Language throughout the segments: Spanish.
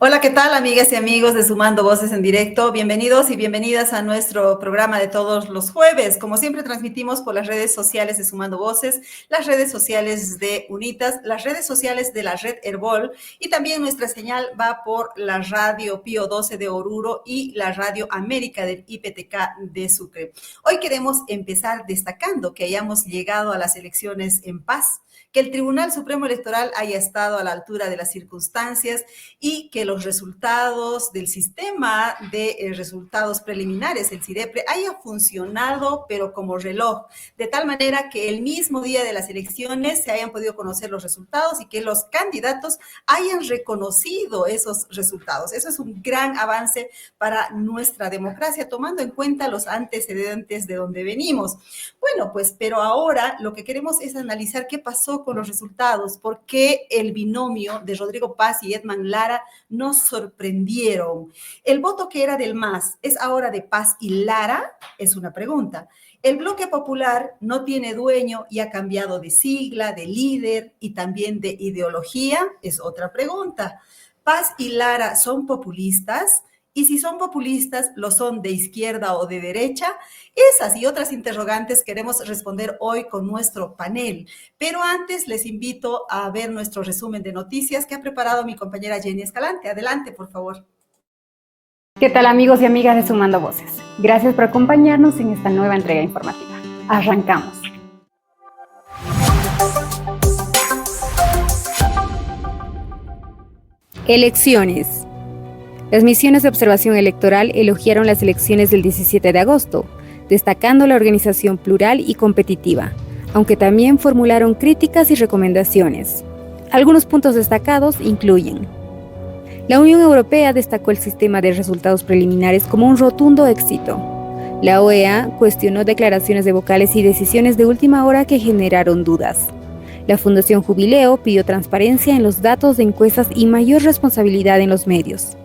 Hola, ¿qué tal, amigas y amigos de Sumando Voces en Directo? Bienvenidos y bienvenidas a nuestro programa de todos los jueves. Como siempre, transmitimos por las redes sociales de Sumando Voces, las redes sociales de Unitas, las redes sociales de la Red Herbol y también nuestra señal va por la radio Pío 12 de Oruro y la radio América del IPTK de Sucre. Hoy queremos empezar destacando que hayamos llegado a las elecciones en paz, que el Tribunal Supremo Electoral haya estado a la altura de las circunstancias y que los resultados del sistema de resultados preliminares, el CIDEPRE, haya funcionado, pero como reloj, de tal manera que el mismo día de las elecciones se hayan podido conocer los resultados y que los candidatos hayan reconocido esos resultados. Eso es un gran avance para nuestra democracia, tomando en cuenta los antecedentes de donde venimos. Bueno, pues, pero ahora lo que queremos es analizar qué pasó con los resultados, por qué el binomio de Rodrigo Paz y Edman Lara nos sorprendieron. ¿El voto que era del MAS es ahora de Paz y Lara? Es una pregunta. El bloque popular no tiene dueño y ha cambiado de sigla, de líder y también de ideología, es otra pregunta. ¿Paz y Lara son populistas? Y si son populistas, ¿lo son de izquierda o de derecha? Esas y otras interrogantes queremos responder hoy con nuestro panel. Pero antes les invito a ver nuestro resumen de noticias que ha preparado mi compañera Jenny Escalante. Adelante, por favor. ¿Qué tal, amigos y amigas de Sumando Voces? Gracias por acompañarnos en esta nueva entrega informativa. Arrancamos. Elecciones. Las misiones de observación electoral elogiaron las elecciones del 17 de agosto, destacando la organización plural y competitiva, aunque también formularon críticas y recomendaciones. Algunos puntos destacados incluyen: la Unión Europea destacó el sistema de resultados preliminares como un rotundo éxito. La OEA cuestionó declaraciones de vocales y decisiones de última hora que generaron dudas. La Fundación Jubileo pidió transparencia en los datos de encuestas y mayor responsabilidad en los medios.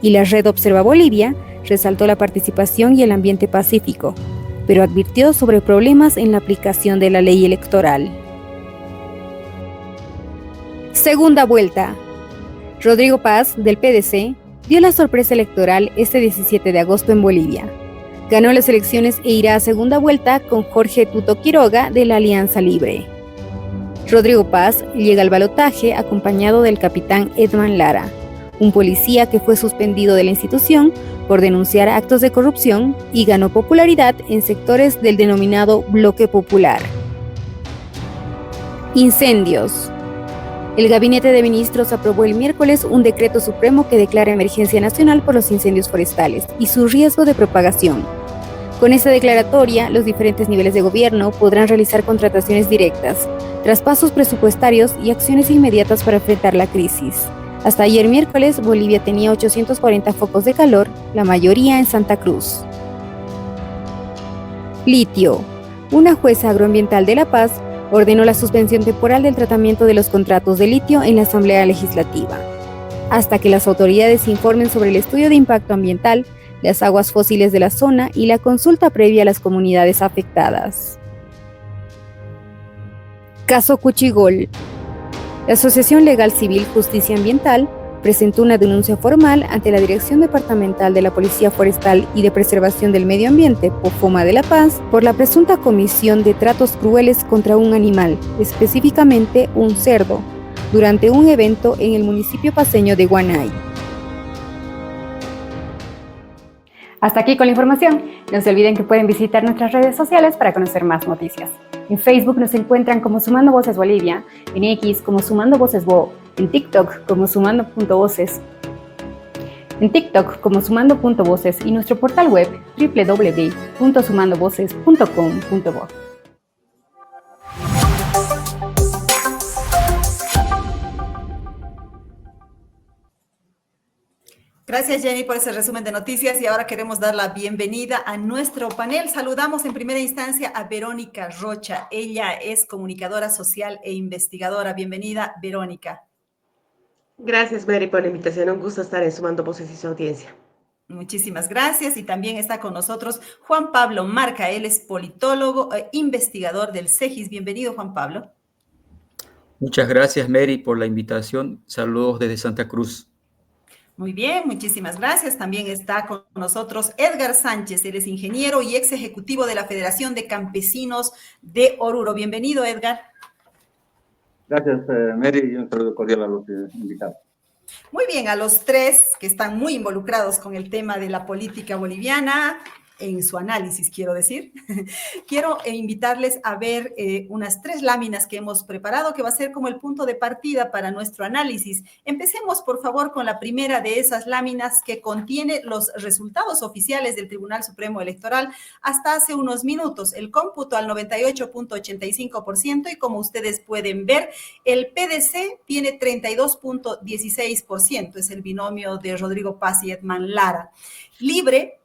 Y la Red Observa Bolivia resaltó la participación y el ambiente pacífico, pero advirtió sobre problemas en la aplicación de la ley electoral. Segunda vuelta. Rodrigo Paz, del PDC, dio la sorpresa electoral este 17 de agosto en Bolivia. Ganó las elecciones e irá a segunda vuelta con Jorge Tuto Quiroga de la Alianza Libre. Rodrigo Paz llega al balotaje acompañado del capitán Edman Lara, un policía que fue suspendido de la institución por denunciar actos de corrupción y ganó popularidad en sectores del denominado Bloque Popular. Incendios. El Gabinete de Ministros aprobó el miércoles un decreto supremo que declara emergencia nacional por los incendios forestales y su riesgo de propagación. Con esta declaratoria, los diferentes niveles de gobierno podrán realizar contrataciones directas, traspasos presupuestarios y acciones inmediatas para enfrentar la crisis. Hasta ayer miércoles, Bolivia tenía 840 focos de calor, la mayoría en Santa Cruz. Litio. Una jueza agroambiental de La Paz ordenó la suspensión temporal del tratamiento de los contratos de litio en la Asamblea Legislativa, hasta que las autoridades informen sobre el estudio de impacto ambiental, las aguas fósiles de la zona y la consulta previa a las comunidades afectadas. Caso Cuchigol. La Asociación Legal Civil Justicia Ambiental presentó una denuncia formal ante la Dirección Departamental de la Policía Forestal y de Preservación del Medio Ambiente, POFOMA de La Paz, por la presunta comisión de tratos crueles contra un animal, específicamente un cerdo, durante un evento en el municipio paceño de Guanay. Hasta aquí con la información. No se olviden que pueden visitar nuestras redes sociales para conocer más noticias. En Facebook nos encuentran como Sumando Voces Bolivia, en X como Sumando Voces Bo, en TikTok como Sumando.voces, y nuestro portal web www.sumandovoces.com.bo. Gracias, Jenny, por ese resumen de noticias y ahora queremos dar la bienvenida a nuestro panel. Saludamos en primera instancia a Verónica Rocha. Ella es comunicadora social e investigadora. Bienvenida, Verónica. Gracias, Mary, por la invitación. Un gusto estar en Sumando Voces y su audiencia. Muchísimas gracias. Y también está con nosotros Juan Pablo Marca. Él es politólogo e investigador del CEGIS. Bienvenido, Juan Pablo. Muchas gracias, Mary, por la invitación. Saludos desde Santa Cruz. Muy bien, muchísimas gracias. También está con nosotros Edgar Sánchez, él es ingeniero y ex ejecutivo de la Federación de Campesinos de Oruro. Bienvenido, Edgar. Gracias, Mary, y un saludo cordial a los invitados. Muy bien, a los tres que están muy involucrados con el tema de la política boliviana, en su análisis, quiero decir. Quiero invitarles a ver unas 3 láminas que hemos preparado, que va a ser como el punto de partida para nuestro análisis. Empecemos, por favor, con la primera de esas láminas que contiene los resultados oficiales del Tribunal Supremo Electoral hasta hace unos minutos. El cómputo al 98.85% y como ustedes pueden ver, el PDC tiene 32.16%, es el binomio de Rodrigo Paz y Edman Lara. Libre,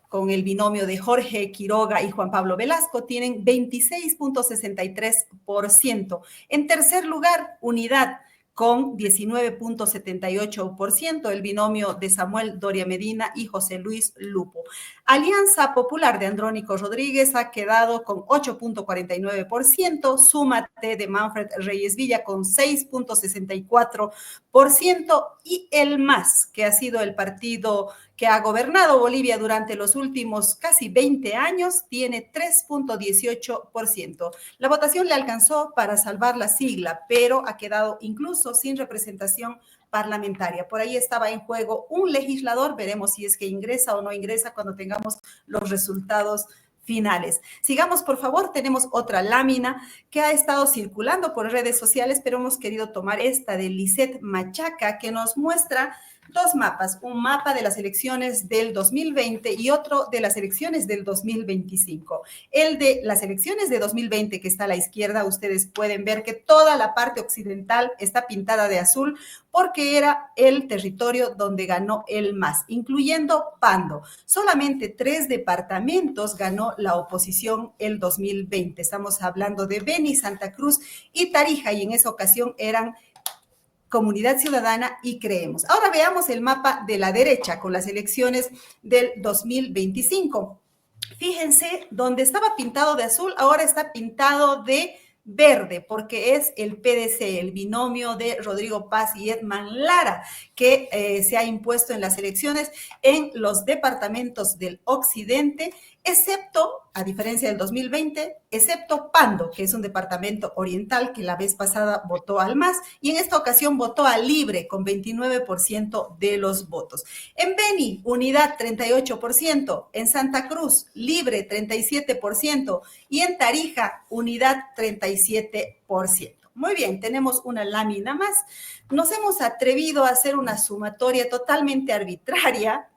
con el binomio de Jorge Quiroga y Juan Pablo Velasco, tienen 26.63%. En tercer lugar, Unidad, con 19.78%, el binomio de Samuel Doria Medina y José Luis Lupo. Alianza Popular de Andrónico Rodríguez ha quedado con 8.49%, Súmate de Manfred Reyes Villa con 6.64% y el MAS, que ha sido el partido que ha gobernado Bolivia durante los últimos casi 20 años, tiene 3.18%. La votación le alcanzó para salvar la sigla, pero ha quedado incluso sin representación parlamentaria. Por ahí estaba en juego un legislador, veremos si es que ingresa o no ingresa cuando tengamos los resultados finales. Sigamos, por favor, tenemos otra lámina que ha estado circulando por redes sociales, pero hemos querido tomar esta de Lisette Machaca, que nos muestra 2 mapas, un mapa de las elecciones del 2020 y otro de las elecciones del 2025. El de las elecciones de 2020, que está a la izquierda, ustedes pueden ver que toda la parte occidental está pintada de azul porque era el territorio donde ganó el MAS, incluyendo Pando. Solamente 3 departamentos ganó la oposición el 2020. Estamos hablando de Beni, Santa Cruz y Tarija, y en esa ocasión eran Comunidad Ciudadana y Creemos. Ahora veamos el mapa de la derecha con las elecciones del 2025. Fíjense, donde estaba pintado de azul, ahora está pintado de verde, porque es el PDC, el binomio de Rodrigo Paz y Edman Lara, que se ha impuesto en las elecciones en los departamentos del occidente, excepto, a diferencia del 2020, excepto Pando, que es un departamento oriental que la vez pasada votó al MAS y en esta ocasión votó a Libre con 29% de los votos. En Beni, Unidad 38%, en Santa Cruz, Libre 37% y en Tarija, Unidad 37%. Muy bien, tenemos una lámina más. Nos hemos atrevido a hacer una sumatoria totalmente arbitraria,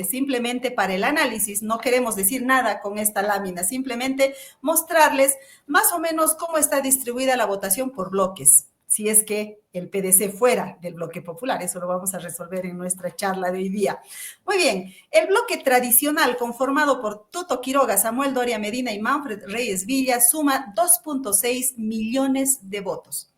simplemente para el análisis. No queremos decir nada con esta lámina, simplemente mostrarles más o menos cómo está distribuida la votación por bloques, si es que el PDC fuera del bloque popular. Eso lo vamos a resolver en nuestra charla de hoy día. Muy bien, el bloque tradicional conformado por Tuto Quiroga, Samuel Doria Medina y Manfred Reyes Villa suma 2.6 millones de votos.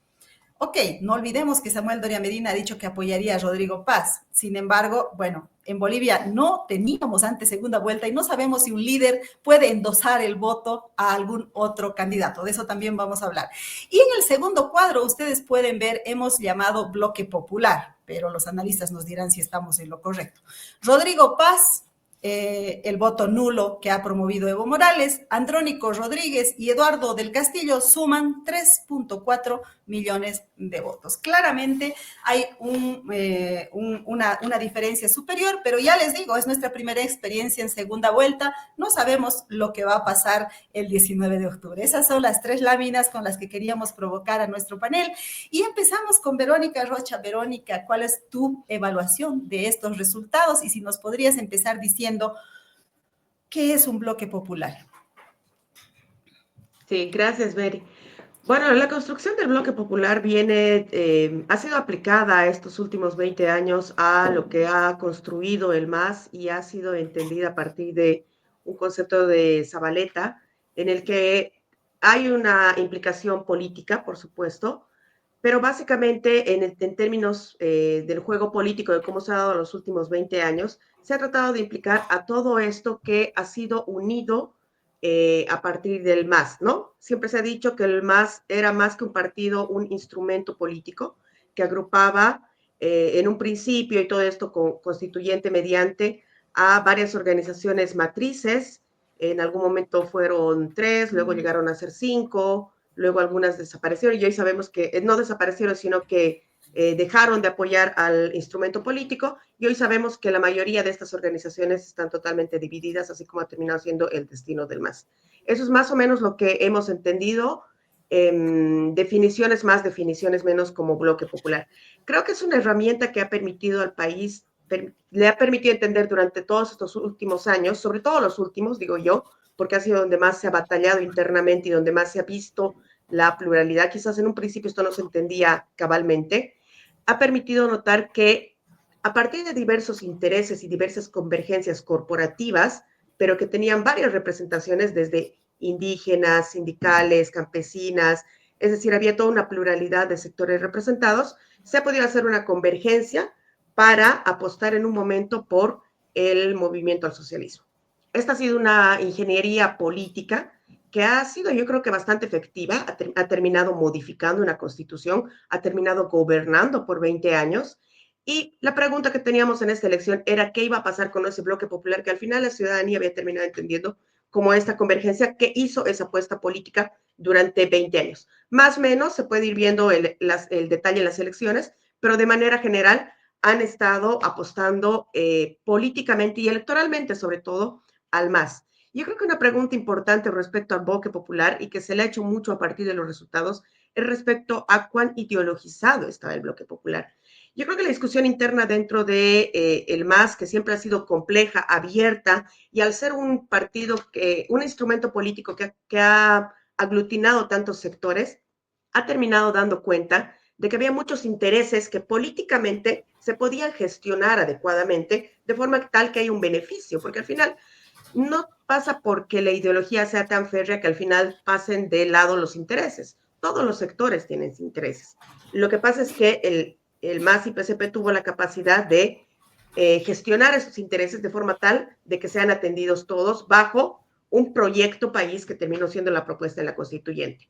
Ok, no olvidemos que Samuel Doria Medina ha dicho que apoyaría a Rodrigo Paz. Sin embargo, bueno, en Bolivia no teníamos antes segunda vuelta y no sabemos si un líder puede endosar el voto a algún otro candidato. De eso también vamos a hablar. Y en el segundo cuadro, ustedes pueden ver, hemos llamado bloque popular, pero los analistas nos dirán si estamos en lo correcto. Rodrigo Paz, el voto nulo que ha promovido Evo Morales, Andrónico Rodríguez y Eduardo del Castillo suman 3.4 millones de votos. Claramente hay una diferencia superior, pero ya les digo, es nuestra primera experiencia en segunda vuelta, no sabemos lo que va a pasar el 19 de octubre. Esas son las 3 láminas con las que queríamos provocar a nuestro panel y empezamos con Verónica Rocha. Verónica, ¿cuál es tu evaluación de estos resultados? Y si nos podrías empezar diciendo ¿qué es un bloque popular? Sí, gracias, Mary. Bueno, la construcción del bloque popular ha sido aplicada estos últimos 20 años a lo que ha construido el MAS y ha sido entendida a partir de un concepto de Zabaleta, en el que hay una implicación política, por supuesto, pero básicamente en términos del juego político, de cómo se ha dado los últimos 20 años, se ha tratado de implicar a todo esto que ha sido unido a partir del MAS, ¿no? Siempre se ha dicho que el MAS era más que un partido, un instrumento político que agrupaba en un principio y todo esto constituyente mediante a varias organizaciones matrices. En algún momento fueron 3, luego llegaron a ser 5, luego algunas desaparecieron y hoy sabemos que no desaparecieron, sino que dejaron de apoyar al instrumento político y hoy sabemos que la mayoría de estas organizaciones están totalmente divididas, así como ha terminado siendo el destino del MAS. Eso es más o menos lo que hemos entendido, definiciones más, definiciones menos como bloque popular. Creo que es una herramienta que ha permitido al país, le ha permitido entender durante todos estos últimos años, sobre todo los últimos, digo yo, porque ha sido donde más se ha batallado internamente y donde más se ha visto la pluralidad. Quizás en un principio esto no se entendía cabalmente. Ha permitido notar que a partir de diversos intereses y diversas convergencias corporativas, pero que tenían varias representaciones desde indígenas, sindicales, campesinas, es decir, había toda una pluralidad de sectores representados, se ha podido hacer una convergencia para apostar en un momento por el movimiento al socialismo. Esta ha sido una ingeniería política que ha sido, yo creo que bastante efectiva, ha terminado modificando una constitución, ha terminado gobernando por 20 años. Y la pregunta que teníamos en esta elección era qué iba a pasar con ese bloque popular que al final la ciudadanía había terminado entendiendo como esta convergencia que hizo esa apuesta política durante 20 años. Más o menos se puede ir viendo el detalle en las elecciones, pero de manera general han estado apostando políticamente y electoralmente, sobre todo, al MAS. Yo creo que una pregunta importante respecto al bloque popular y que se le ha hecho mucho a partir de los resultados es respecto a cuán ideologizado estaba el bloque popular. Yo creo que la discusión interna dentro de el MAS, que siempre ha sido compleja, abierta, y al ser un partido, un instrumento político que ha aglutinado tantos sectores, ha terminado dando cuenta de que había muchos intereses que políticamente se podían gestionar adecuadamente de forma tal que hay un beneficio, porque al final no pasa porque la ideología sea tan férrea que al final pasen de lado los intereses. Todos los sectores tienen intereses. Lo que pasa es que el MAS y PCP tuvo la capacidad de gestionar esos intereses de forma tal de que sean atendidos todos bajo un proyecto país que terminó siendo la propuesta de la constituyente.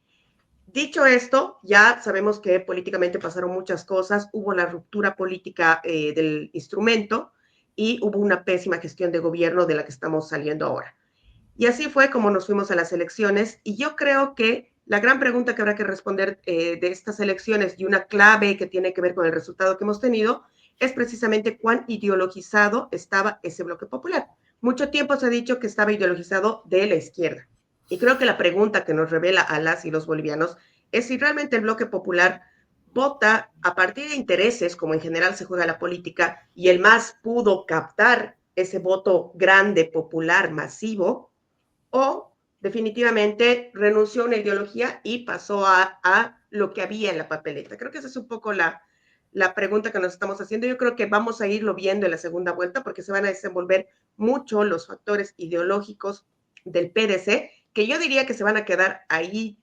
Dicho esto, ya sabemos que políticamente pasaron muchas cosas, hubo la ruptura política del instrumento y hubo una pésima gestión de gobierno de la que estamos saliendo ahora. Y así fue como nos fuimos a las elecciones y yo creo que la gran pregunta que habrá que responder de estas elecciones y una clave que tiene que ver con el resultado que hemos tenido es precisamente cuán ideologizado estaba ese bloque popular. Mucho tiempo se ha dicho que estaba ideologizado de la izquierda. Y creo que la pregunta que nos revela a las y los bolivianos es si realmente el bloque popular vota a partir de intereses, como en general se juega la política, y el MAS pudo captar ese voto grande, popular, masivo, o definitivamente renunció a una ideología y pasó a lo que había en la papeleta. Creo que esa es un poco la pregunta que nos estamos haciendo. Yo creo que vamos a irlo viendo en la segunda vuelta porque se van a desenvolver mucho los factores ideológicos del PDC, que yo diría que se van a quedar ahí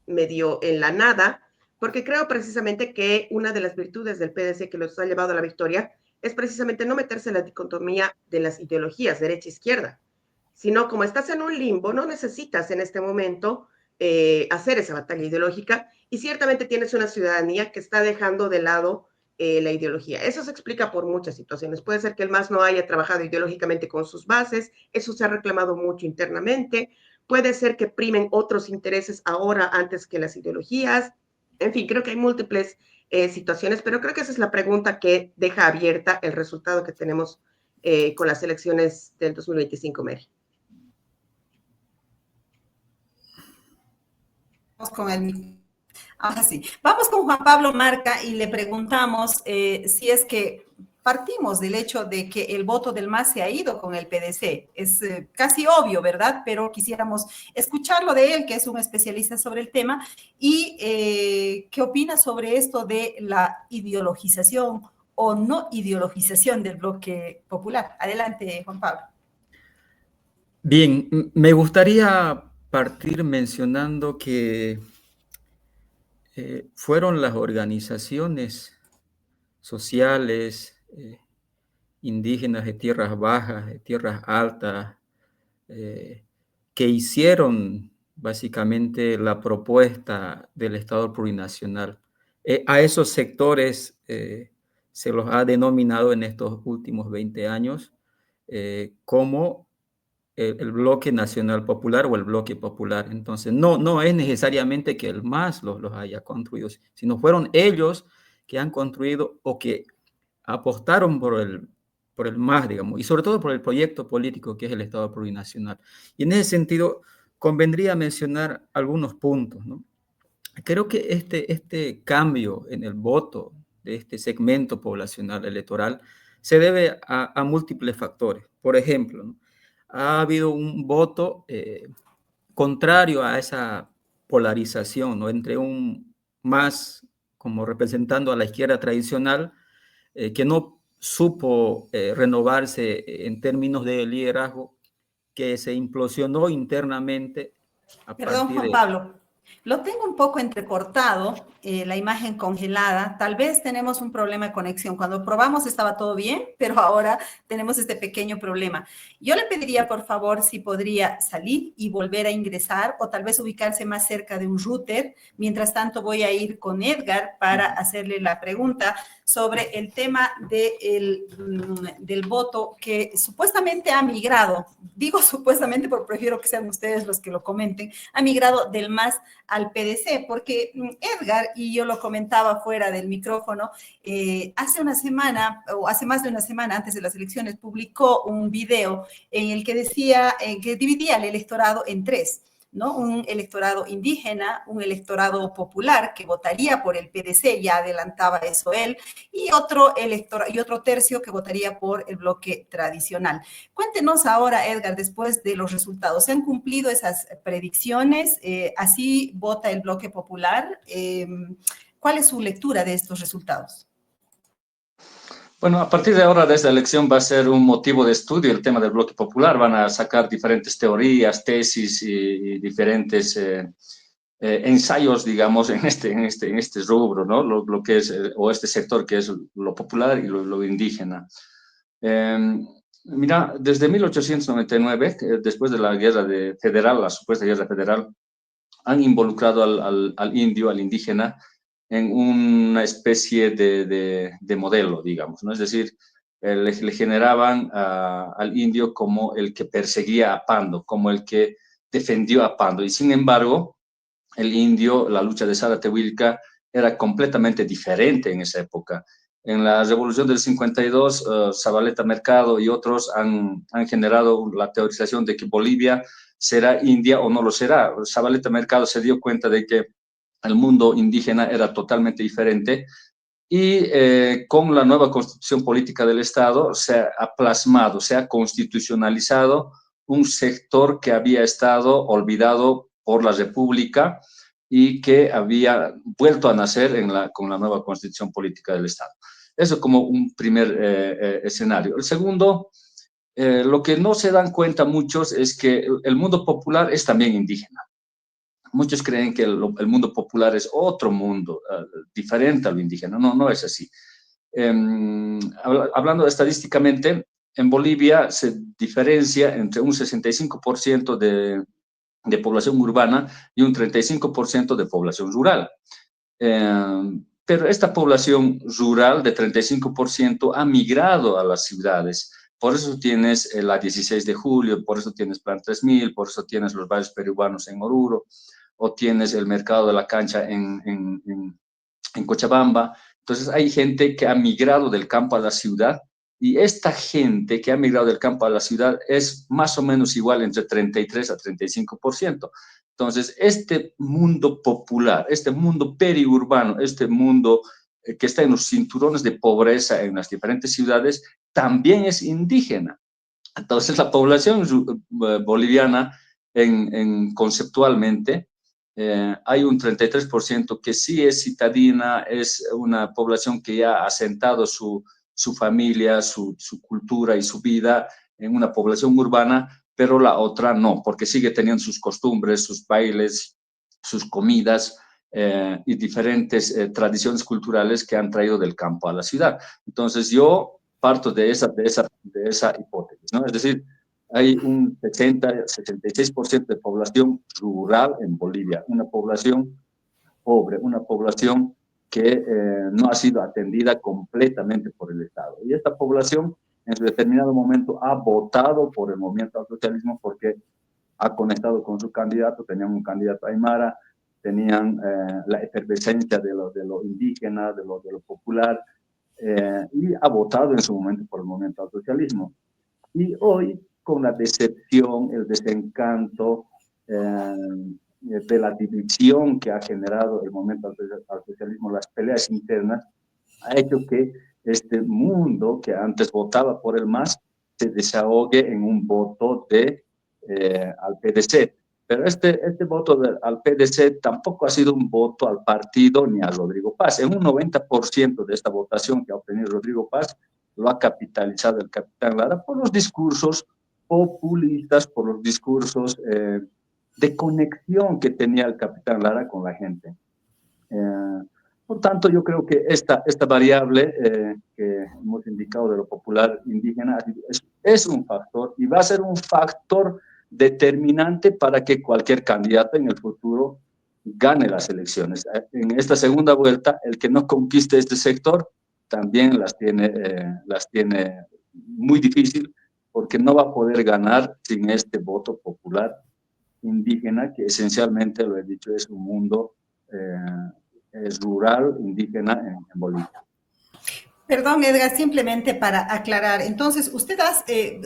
medio en la nada, porque creo precisamente que una de las virtudes del PDC que los ha llevado a la victoria es precisamente no meterse en la dicotomía de las ideologías, derecha-izquierda, sino como estás en un limbo, no necesitas en este momento hacer esa batalla ideológica y ciertamente tienes una ciudadanía que está dejando de lado la ideología. Eso se explica por muchas situaciones. Puede ser que el MAS no haya trabajado ideológicamente con sus bases, eso se ha reclamado mucho internamente, puede ser que primen otros intereses ahora antes que las ideologías. En fin, creo que hay múltiples situaciones, pero creo que esa es la pregunta que deja abierta el resultado que tenemos con las elecciones del 2025, Mary. Con el Ahora sí, vamos con Juan Pablo Marca y le preguntamos si es que partimos del hecho de que el voto del MAS se ha ido con el PDC. Es casi obvio, ¿verdad? Pero quisiéramos escucharlo de él, que es un especialista sobre el tema, y qué opina sobre esto de la ideologización o no ideologización del bloque popular. Adelante, Juan Pablo. Bien, me gustaría partir mencionando que fueron las organizaciones sociales, indígenas de tierras bajas, de tierras altas, que hicieron básicamente la propuesta del Estado plurinacional. A esos sectores se los ha denominado en estos últimos 20 años como el bloque nacional popular o el bloque popular. Entonces, no es necesariamente que el MAS los haya construido, sino fueron ellos que han construido o que apostaron por el MAS, digamos, y sobre todo por el proyecto político que es el Estado Plurinacional. Y en ese sentido, convendría mencionar algunos puntos, ¿no? Creo que este cambio en el voto de este segmento poblacional electoral se debe a múltiples factores. Por ejemplo, ¿no? Ha habido un voto contrario a esa polarización, ¿no? Entre un más como representando a la izquierda tradicional, que no supo renovarse en términos de liderazgo, que se implosionó internamente a Perdón, partir Juan de... Pablo. Lo tengo un poco entrecortado, la imagen congelada. Tal vez tenemos un problema de conexión. Cuando probamos estaba todo bien, pero ahora tenemos este pequeño problema. Yo le pediría, por favor, si podría salir y volver a ingresar o tal vez ubicarse más cerca de un router. Mientras tanto, voy a ir con Edgar para hacerle la pregunta sobre el tema del voto que supuestamente ha migrado. Digo supuestamente porque prefiero que sean ustedes los que lo comenten. Ha migrado del MAS al PDC, porque Edgar, y yo lo comentaba fuera del micrófono, hace una semana, o hace más de una semana antes de las elecciones, publicó un video en el que decía que dividía el electorado en tres, ¿no? Un electorado indígena, un electorado popular que votaría por el PDC, ya adelantaba eso él, y otro tercio que votaría por el bloque tradicional. Cuéntenos ahora, Edgar, después de los resultados, ¿se han cumplido esas predicciones? ¿Así vota el bloque popular? ¿Cuál es su lectura de estos resultados? Bueno, a partir de ahora, de esta elección, va a ser un motivo de estudio el tema del bloque popular. Van a sacar diferentes teorías, tesis y diferentes ensayos, digamos, en este rubro, ¿no? Lo que es, o este sector que es lo popular y lo indígena. Mira, desde 1899, después de la guerra federal, la supuesta guerra federal, han involucrado al indio, al indígena, en una especie de modelo, digamos, ¿no? Es decir, le generaban al indio como el que perseguía a Pando, como el que defendió a Pando. Y sin embargo, el indio, la lucha de Sara-Tehuilca, era completamente diferente en esa época. En la Revolución del 52, Zabaleta Mercado y otros han generado la teorización de que Bolivia será India o no lo será. Zabaleta Mercado se dio cuenta de que el mundo indígena era totalmente diferente y con la nueva constitución política del Estado se ha plasmado, se ha constitucionalizado un sector que había estado olvidado por la República y que había vuelto a nacer con la nueva constitución política del Estado. Eso como un primer escenario. El segundo, lo que no se dan cuenta muchos es que el mundo popular es también indígena. Muchos creen que el mundo popular es otro mundo, diferente a lo indígena. No es así. Hablando estadísticamente, en Bolivia se diferencia entre un 65% de población urbana y un 35% de población rural. Pero esta población rural de 35% ha migrado a las ciudades. Por eso tienes la 16 de julio, por eso tienes Plan 3000, por eso tienes los barrios periurbanos en Oruro, o tienes el mercado de la cancha en Cochabamba. Entonces hay gente que ha migrado del campo a la ciudad y esta gente que ha migrado del campo a la ciudad es más o menos igual entre 33 a 35%. Entonces, este mundo popular, este mundo periurbano, este mundo que está en los cinturones de pobreza en las diferentes ciudades, también es indígena. Entonces, la población boliviana, conceptualmente, hay un 33% que sí es citadina, es una población que ya ha asentado su familia, su cultura y su vida en una población urbana, pero la otra no, porque sigue teniendo sus costumbres, sus bailes, sus comidas y diferentes tradiciones culturales que han traído del campo a la ciudad. Entonces yo parto de esa hipótesis, ¿no? Es decir, hay un 66% de población rural en Bolivia, una población pobre, una población que no ha sido atendida completamente por el Estado. Y esta población en su determinado momento ha votado por el movimiento al socialismo porque ha conectado con su candidato, tenían un candidato aymara, tenían la efervescencia de lo indígena, de lo popular, y ha votado en su momento por el movimiento al socialismo. Y hoy, con la decepción, el desencanto de la división que ha generado el movimiento al socialismo, las peleas internas, ha hecho que este mundo que antes votaba por el MAS se desahogue en un voto al PDC. Pero este voto al PDC tampoco ha sido un voto al partido ni a Rodrigo Paz. En un 90% de esta votación que ha obtenido Rodrigo Paz lo ha capitalizado el capitán Lara por los discursos populistas, por los discursos de conexión que tenía el capitán Lara con la gente. Por tanto, yo creo que esta variable que hemos indicado de lo popular indígena es un factor y va a ser un factor determinante para que cualquier candidato en el futuro gane las elecciones. En esta segunda vuelta, el que no conquiste este sector también las tiene muy difícil porque no va a poder ganar sin este voto popular indígena que esencialmente, lo he dicho, es un mundo es rural indígena en Bolivia. Perdón, Edgar, simplemente para aclarar. Entonces, usted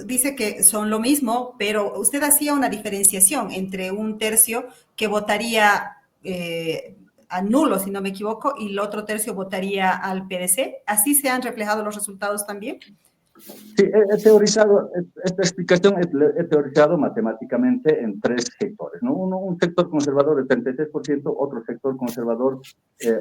dice que son lo mismo, pero usted hacía una diferenciación entre un tercio que votaría a nulo, si no me equivoco, y el otro tercio votaría al PDC. ¿Así se han reflejado los resultados también? Sí, he teorizado, esta explicación he teorizado matemáticamente en tres sectores, ¿no? Un sector conservador de 33%, otro sector conservador,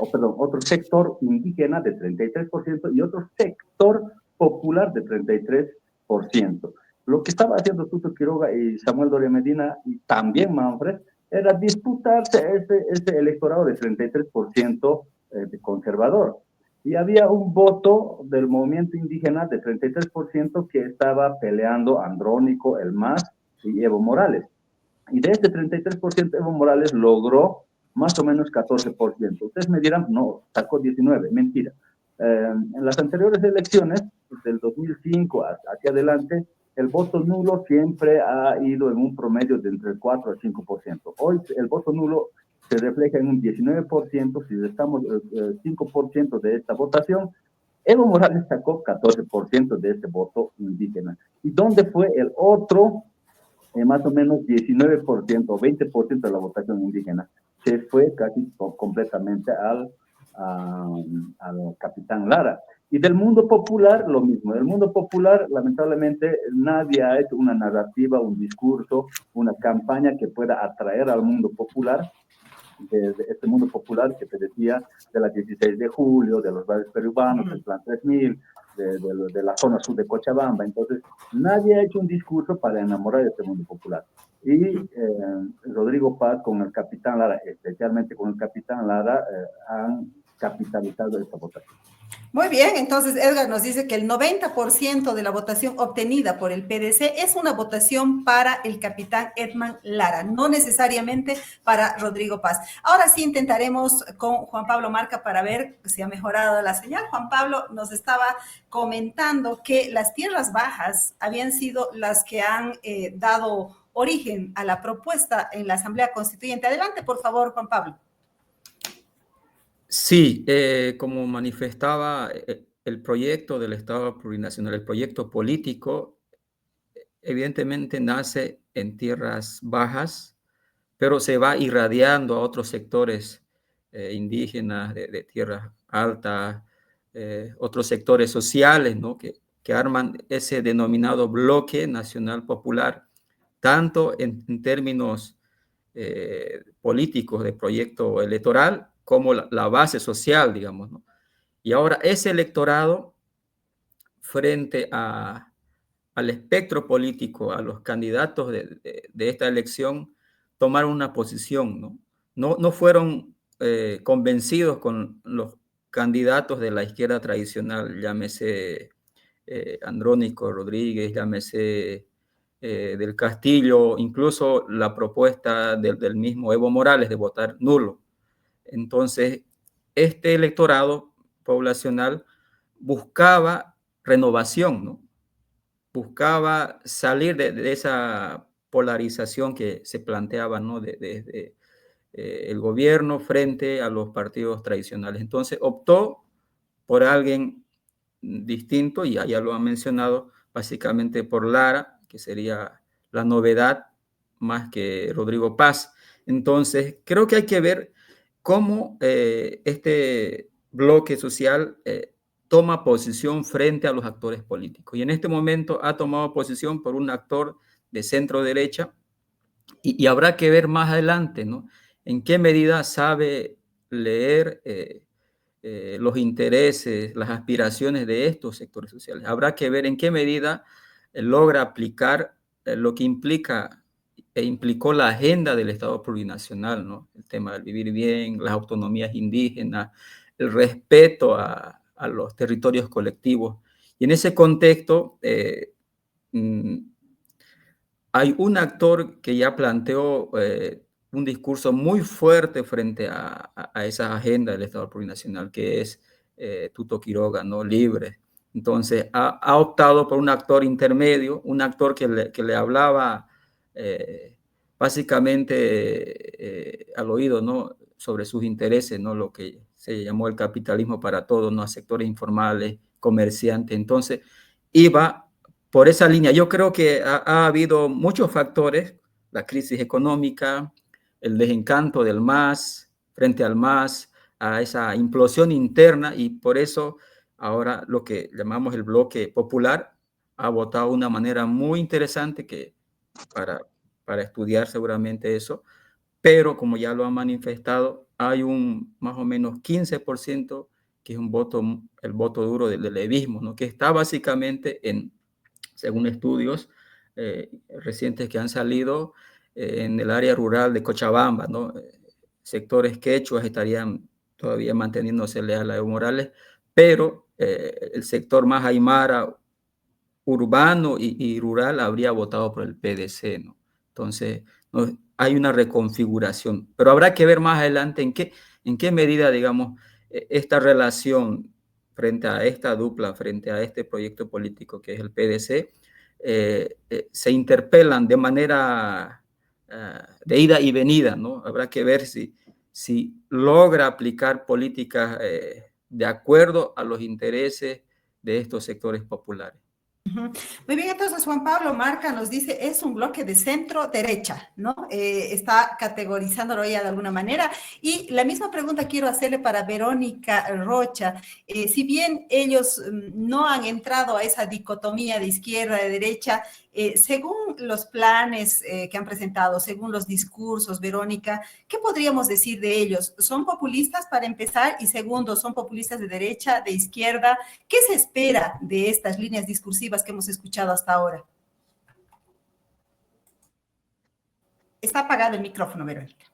otro sector indígena de 33% y otro sector popular de 33%. Lo que estaba haciendo Tuto Quiroga y Samuel Doria Medina y también Manfred era disputarse ese electorado de 33% de conservador. Y había un voto del movimiento indígena de 33% que estaba peleando Andrónico, el MAS y Evo Morales. Y de este 33%, Evo Morales logró más o menos 14%. Ustedes me dirán, no, sacó 19%, mentira. En las anteriores elecciones, del 2005 hacia adelante, el voto nulo siempre ha ido en un promedio de entre el 4 al 5%. Hoy el voto nulo se refleja en un 19%, si restamos el 5% de esta votación, Evo Morales sacó 14% de este voto indígena. ¿Y dónde fue el otro, más o menos 19% o 20% de la votación indígena? Se fue casi completamente al capitán Lara. Y del mundo popular, lo mismo. Del mundo popular, lamentablemente, nadie ha hecho una narrativa, un discurso, una campaña que pueda atraer al mundo popular, de este mundo popular que te decía de la 16 de julio, de los barrios periurbanos, del Plan 3000, de la zona sur de Cochabamba. Entonces, nadie ha hecho un discurso para enamorar de este mundo popular. Y Rodrigo Paz con el capitán Lara, especialmente con el capitán Lara, han capitalizado esta votación. Muy bien, entonces Edgar nos dice que el 90% de la votación obtenida por el PDC es una votación para el capitán Edman Lara, no necesariamente para Rodrigo Paz. Ahora sí intentaremos con Juan Pablo Marca para ver si ha mejorado la señal. Juan Pablo nos estaba comentando que las tierras bajas habían sido las que han dado origen a la propuesta en la Asamblea Constituyente. Adelante, por favor, Juan Pablo. Sí, como manifestaba el proyecto del Estado plurinacional, el proyecto político, evidentemente nace en tierras bajas, pero se va irradiando a otros sectores indígenas de tierras altas, otros sectores sociales, ¿no? que arman ese denominado bloque nacional popular, tanto en términos políticos de proyecto electoral, como la base social, digamos, ¿no? Y ahora ese electorado, frente al espectro político, a los candidatos de esta elección, tomaron una posición, ¿no? No fueron convencidos con los candidatos de la izquierda tradicional, llámese Andrónico Rodríguez, llámese del Castillo, incluso la propuesta del mismo Evo Morales de votar nulo. Entonces, este electorado poblacional buscaba renovación, ¿no? Buscaba salir de esa polarización que se planteaba, ¿no? De el gobierno frente a los partidos tradicionales. Entonces optó por alguien distinto, y ya lo han mencionado, básicamente por Lara, que sería la novedad más que Rodrigo Paz. Entonces, creo que hay que ver cómo este bloque social toma posición frente a los actores políticos. Y en este momento ha tomado posición por un actor de centro derecha, y habrá que ver más adelante, ¿no? En qué medida sabe leer los intereses, las aspiraciones de estos sectores sociales. Habrá que ver en qué medida logra aplicar lo que implica e implicó la agenda del Estado plurinacional, ¿no? El tema del vivir bien, las autonomías indígenas, el respeto a los territorios colectivos. Y en ese contexto, hay un actor que ya planteó un discurso muy fuerte frente a esa agenda del Estado plurinacional, que es Tuto Quiroga, ¿no? Libre. Entonces, ha optado por un actor intermedio, un actor que le hablaba básicamente al oído, ¿no? Sobre sus intereses, ¿no? Lo que se llamó el capitalismo para todos, ¿no? A sectores informales, comerciantes. Entonces, iba por esa línea. Yo creo que ha habido muchos factores: la crisis económica, el desencanto del MAS frente al MAS, a esa implosión interna, y por eso ahora lo que llamamos el bloque popular ha votado de una manera muy interesante, que para estudiar seguramente eso, pero como ya lo han manifestado, hay un más o menos 15% que es un voto, el voto duro del levismo, ¿no? Que está básicamente según estudios recientes que han salido, en el área rural de Cochabamba, ¿no? Sectores quechuas estarían todavía manteniéndose leal a Evo Morales, pero el sector más aymara, urbano y rural, habría votado por el PDC, ¿no? Entonces, no, hay una reconfiguración, pero habrá que ver más adelante en qué medida, digamos, esta relación frente a esta dupla, frente a este proyecto político que es el PDC, se interpelan de manera de ida y venida, ¿no? Habrá que ver si logra aplicar políticas de acuerdo a los intereses de estos sectores populares. Muy bien, entonces Juan Pablo Marca nos dice, es un bloque de centro derecha, ¿no? Está categorizándolo ella de alguna manera. Y la misma pregunta quiero hacerle para Verónica Rocha. Si bien ellos no han entrado a esa dicotomía de izquierda, de derecha, según los planes que han presentado, según los discursos, Verónica, ¿qué podríamos decir de ellos? ¿Son populistas para empezar? Y segundo, ¿son populistas de derecha, de izquierda? ¿Qué se espera de estas líneas discursivas que hemos escuchado hasta ahora? Está apagado el micrófono, Verónica.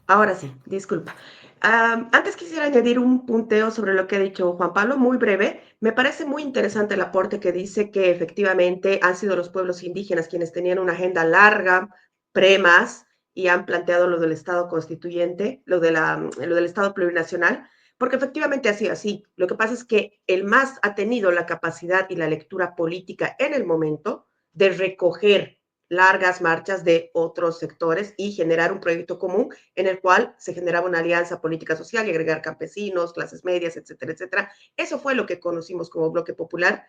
Ahora sí, disculpa. Antes quisiera añadir un punteo sobre lo que ha dicho Juan Pablo, muy breve. Me parece muy interesante el aporte que dice que efectivamente han sido los pueblos indígenas quienes tenían una agenda larga, pre-MAS, y han planteado lo del Estado constituyente, lo del Estado plurinacional, porque efectivamente ha sido así. Lo que pasa es que el MAS ha tenido la capacidad y la lectura política en el momento de recoger largas marchas de otros sectores y generar un proyecto común en el cual se generaba una alianza política social y agregar campesinos, clases medias, etcétera, etcétera. Eso fue lo que conocimos como bloque popular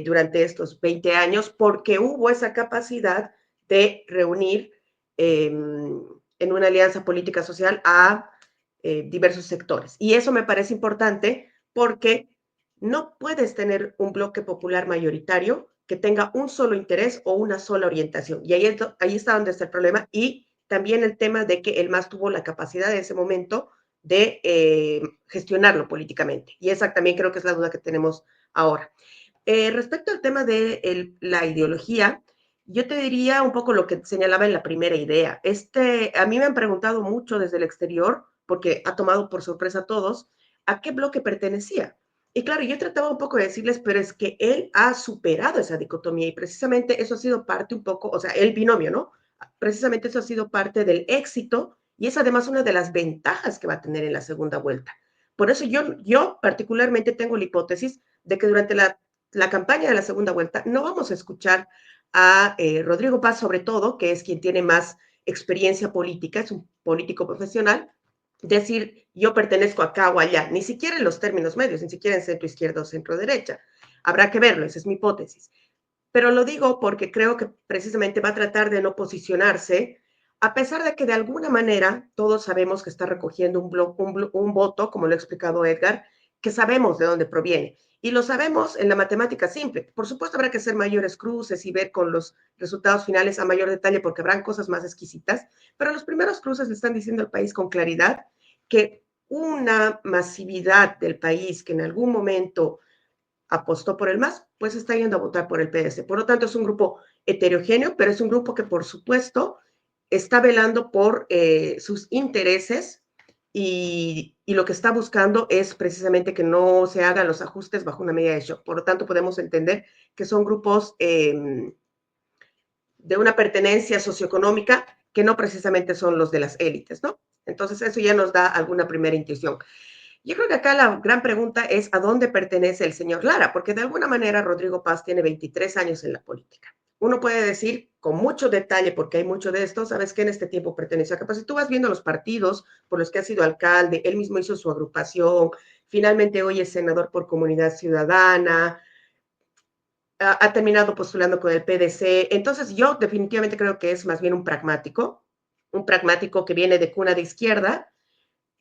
durante estos 20 años, porque hubo esa capacidad de reunir en una alianza política social a diversos sectores. Y eso me parece importante porque no puedes tener un bloque popular mayoritario que tenga un solo interés o una sola orientación. Y ahí está donde está el problema. Y también el tema de que el MAS tuvo la capacidad en ese momento de gestionarlo políticamente. Y esa también creo que es la duda que tenemos ahora. Respecto al tema de la ideología, yo te diría un poco lo que señalaba en la primera idea. A mí me han preguntado mucho desde el exterior, porque ha tomado por sorpresa a todos, a qué bloque pertenecía. Y claro, yo trataba un poco de decirles, pero es que él ha superado esa dicotomía y precisamente eso ha sido parte un poco, o sea, el binomio, ¿no? Precisamente eso ha sido parte del éxito y es además una de las ventajas que va a tener en la segunda vuelta. Por eso yo particularmente tengo la hipótesis de que durante la campaña de la segunda vuelta no vamos a escuchar a Rodrigo Paz, sobre todo, que es quien tiene más experiencia política, es un político profesional, decir yo pertenezco acá o allá, ni siquiera en los términos medios, ni siquiera en centro izquierda o centro derecha. Habrá que verlo, esa es mi hipótesis. Pero lo digo porque creo que precisamente va a tratar de no posicionarse, a pesar de que de alguna manera todos sabemos que está recogiendo un voto, como lo ha explicado Edgar, que sabemos de dónde proviene. Y lo sabemos en la matemática simple. Por supuesto, habrá que hacer mayores cruces y ver con los resultados finales a mayor detalle, porque habrán cosas más exquisitas, pero los primeros cruces le están diciendo al país con claridad que una masividad del país que en algún momento apostó por el MAS, pues está yendo a votar por el PS. Por lo tanto, es un grupo heterogéneo, pero es un grupo que, por supuesto, está velando por sus intereses y lo que está buscando es precisamente que no se hagan los ajustes bajo una medida de shock. Por lo tanto, podemos entender que son grupos de una pertenencia socioeconómica que no precisamente son los de las élites, ¿no? Entonces, eso ya nos da alguna primera intuición. Yo creo que acá la gran pregunta es a dónde pertenece el señor Lara, porque de alguna manera Rodrigo Paz tiene 23 años en la política. Uno puede decir con mucho detalle, porque hay mucho de esto, sabes que en este tiempo perteneció a capaz. Si tú vas viendo los partidos por los que ha sido alcalde, él mismo hizo su agrupación, finalmente hoy es senador por Comunidad Ciudadana, ha terminado postulando con el PDC. Entonces yo definitivamente creo que es más bien un pragmático que viene de cuna de izquierda,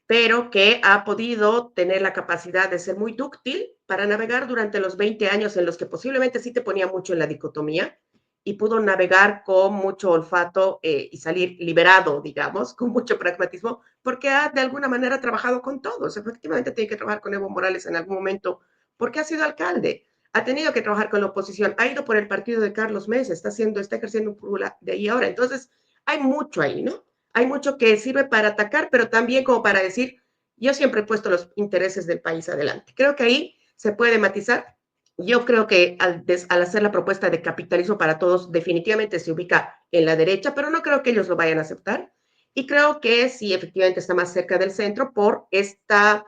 pero que ha podido tener la capacidad de ser muy dúctil para navegar durante los 20 años en los que posiblemente sí te ponía mucho en la dicotomía y pudo navegar con mucho olfato y salir liberado, digamos, con mucho pragmatismo, porque ha de alguna manera trabajado con todos. Efectivamente tiene que trabajar con Evo Morales en algún momento porque ha sido alcalde, ha tenido que trabajar con la oposición, ha ido por el partido de Carlos Mesa, está ejerciendo un curula de ahí ahora. Entonces, hay mucho ahí, ¿no? Hay mucho que sirve para atacar, pero también como para decir, yo siempre he puesto los intereses del país adelante. Creo que ahí se puede matizar. Yo creo que al hacer la propuesta de capitalismo para todos, definitivamente se ubica en la derecha, pero no creo que ellos lo vayan a aceptar. Y creo que sí, efectivamente está más cerca del centro por esta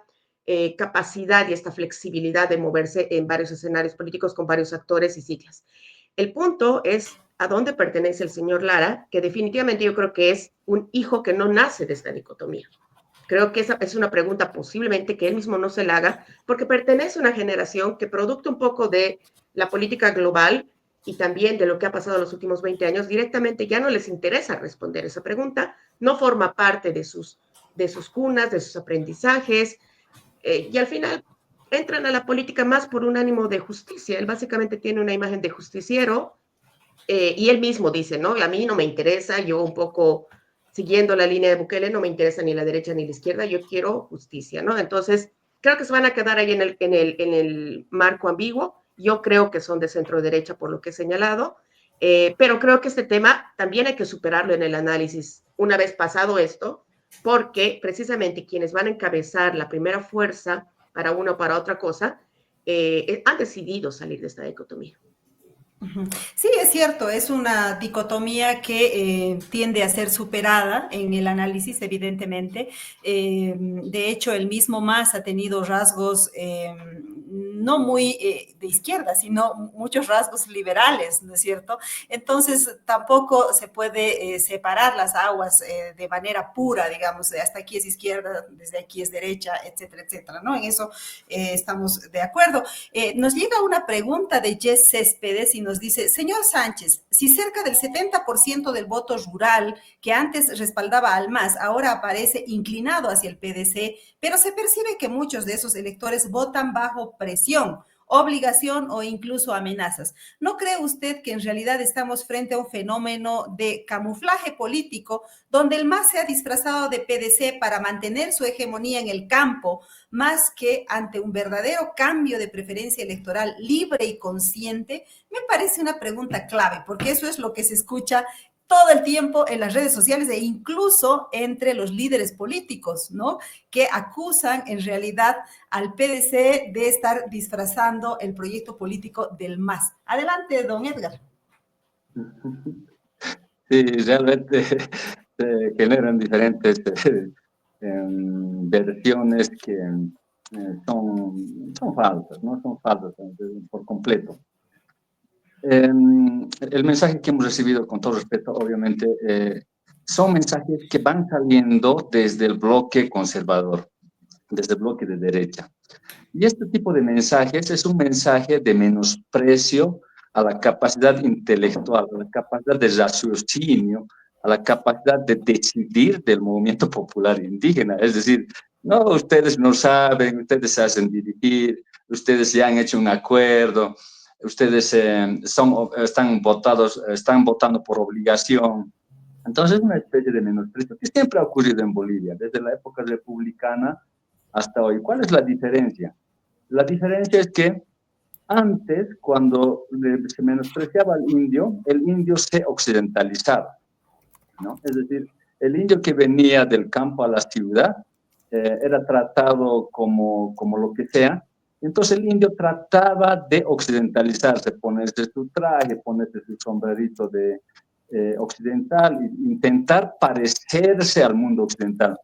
capacidad y esta flexibilidad de moverse en varios escenarios políticos con varios actores y siglas. El punto es a dónde pertenece el señor Lara, que definitivamente yo creo que es un hijo que no nace de esta dicotomía. Creo que esa es una pregunta posiblemente que él mismo no se la haga, porque pertenece a una generación que, producto un poco de la política global y también de lo que ha pasado en los últimos 20 años, directamente ya no les interesa responder esa pregunta, no forma parte de sus cunas, de sus aprendizajes, y al final entran a la política más por un ánimo de justicia. Él básicamente tiene una imagen de justiciero, y él mismo dice, ¿no? A mí no me interesa, yo un poco siguiendo la línea de Bukele, no me interesa ni la derecha ni la izquierda, yo quiero justicia, ¿no? Entonces, creo que se van a quedar ahí en el marco ambiguo. Yo creo que son de centro derecha por lo que he señalado, pero creo que este tema también hay que superarlo en el análisis una vez pasado esto, porque precisamente quienes van a encabezar la primera fuerza para una o para otra cosa, han decidido salir de esta dicotomía. Sí, es cierto, es una dicotomía que tiende a ser superada en el análisis, evidentemente. De hecho, el mismo Mas ha tenido rasgos no muy de izquierda, sino muchos rasgos liberales, ¿no es cierto? Entonces, tampoco se puede separar las aguas de manera pura, digamos, de hasta aquí es izquierda, desde aquí es derecha, etcétera, etcétera, ¿no? En eso estamos de acuerdo. Nos llega una pregunta de Jess Céspedes y nos dice, señor Sánchez, si cerca del 70% del voto rural que antes respaldaba al MAS ahora aparece inclinado hacia el PDC, pero se percibe que muchos de esos electores votan bajo presión, obligación o incluso amenazas. ¿No cree usted que en realidad estamos frente a un fenómeno de camuflaje político donde el MAS se ha disfrazado de PDC para mantener su hegemonía en el campo, más que ante un verdadero cambio de preferencia electoral libre y consciente? Me parece una pregunta clave, porque eso es lo que se escucha todo el tiempo en las redes sociales e incluso entre los líderes políticos, ¿no? Que acusan en realidad al PDC de estar disfrazando el proyecto político del MAS. Adelante, don Edgar. Sí, realmente se generan diferentes versiones que son falsas, ¿no? Son falsas por completo. El mensaje que hemos recibido, con todo respeto, obviamente, son mensajes que van saliendo desde el bloque conservador, desde el bloque de derecha. Y este tipo de mensajes es un mensaje de menosprecio a la capacidad intelectual, a la capacidad de raciocinio, a la capacidad de decidir del movimiento popular indígena. Es decir, no, ustedes no saben, ustedes se hacen dirigir, ustedes ya han hecho un acuerdo, ustedes están votando por obligación. Entonces es una especie de menosprecio que siempre ha ocurrido en Bolivia, desde la época republicana hasta hoy. ¿Cuál es la diferencia? La diferencia es que antes, cuando se menospreciaba al indio, el indio se occidentalizaba, ¿no? Es decir, el indio que venía del campo a la ciudad era tratado como lo que sea. Entonces el indio trataba de occidentalizarse, ponerse su traje, ponerse su sombrerito de occidental, e intentar parecerse al mundo occidental.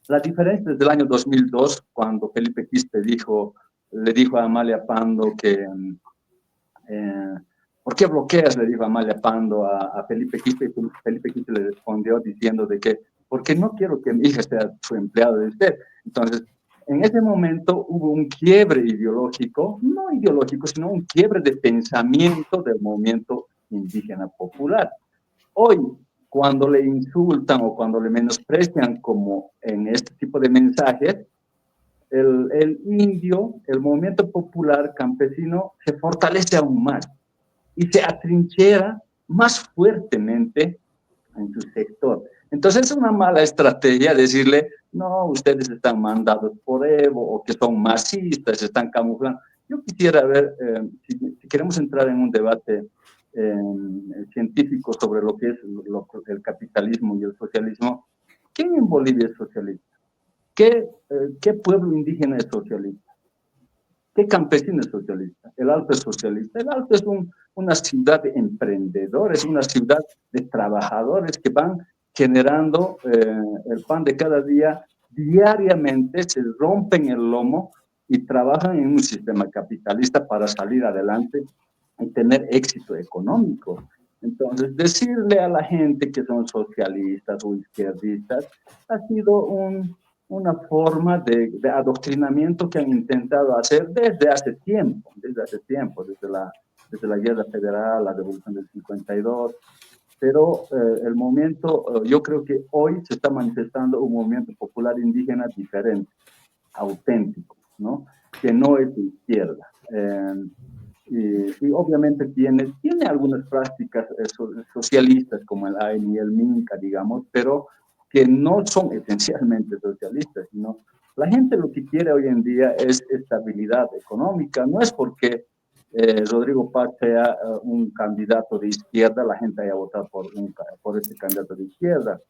La diferencia desde el año 2002, cuando Felipe Quispe le dijo a Amalia Pando que, ¿por qué bloqueas? Le dijo Amalia Pando a Felipe Quispe, y Felipe Quispe le respondió diciendo de que, porque no quiero que mi hija sea su empleado de usted. Entonces, en ese momento hubo un quiebre ideológico, no ideológico, sino un quiebre de pensamiento del movimiento indígena popular. Hoy, cuando le insultan o cuando le menosprecian, como en este tipo de mensajes, el indio, el movimiento popular campesino, se fortalece aún más y se atrinchera más fuertemente en su sector. Entonces es una mala estrategia decirle, no, ustedes están mandados por Evo o que son masistas, están camuflando. Yo quisiera ver, si queremos entrar en un debate científico sobre lo que es el capitalismo y el socialismo, ¿quién en Bolivia es socialista? ¿Qué pueblo indígena es socialista? ¿Qué campesino es socialista? El Alto es socialista. El Alto es una ciudad de emprendedores, una ciudad de trabajadores que van generando el pan de cada día diariamente, se rompen el lomo y trabajan en un sistema capitalista para salir adelante y tener éxito económico. Entonces, decirle a la gente que son socialistas o izquierdistas ha sido una forma de adoctrinamiento que han intentado hacer desde hace tiempo, desde la guerra federal, la revolución del 52, pero el movimiento, yo creo que hoy se está manifestando un movimiento popular indígena diferente, auténtico, ¿no? Que no es de izquierda. Y obviamente tiene algunas prácticas socialistas como el AIN y el MINCA, digamos, pero que no son esencialmente socialistas, sino la gente lo que quiere hoy en día es estabilidad económica. No es porque Rodrigo Paz sea un candidato de izquierda, la gente haya votado por este candidato de izquierda,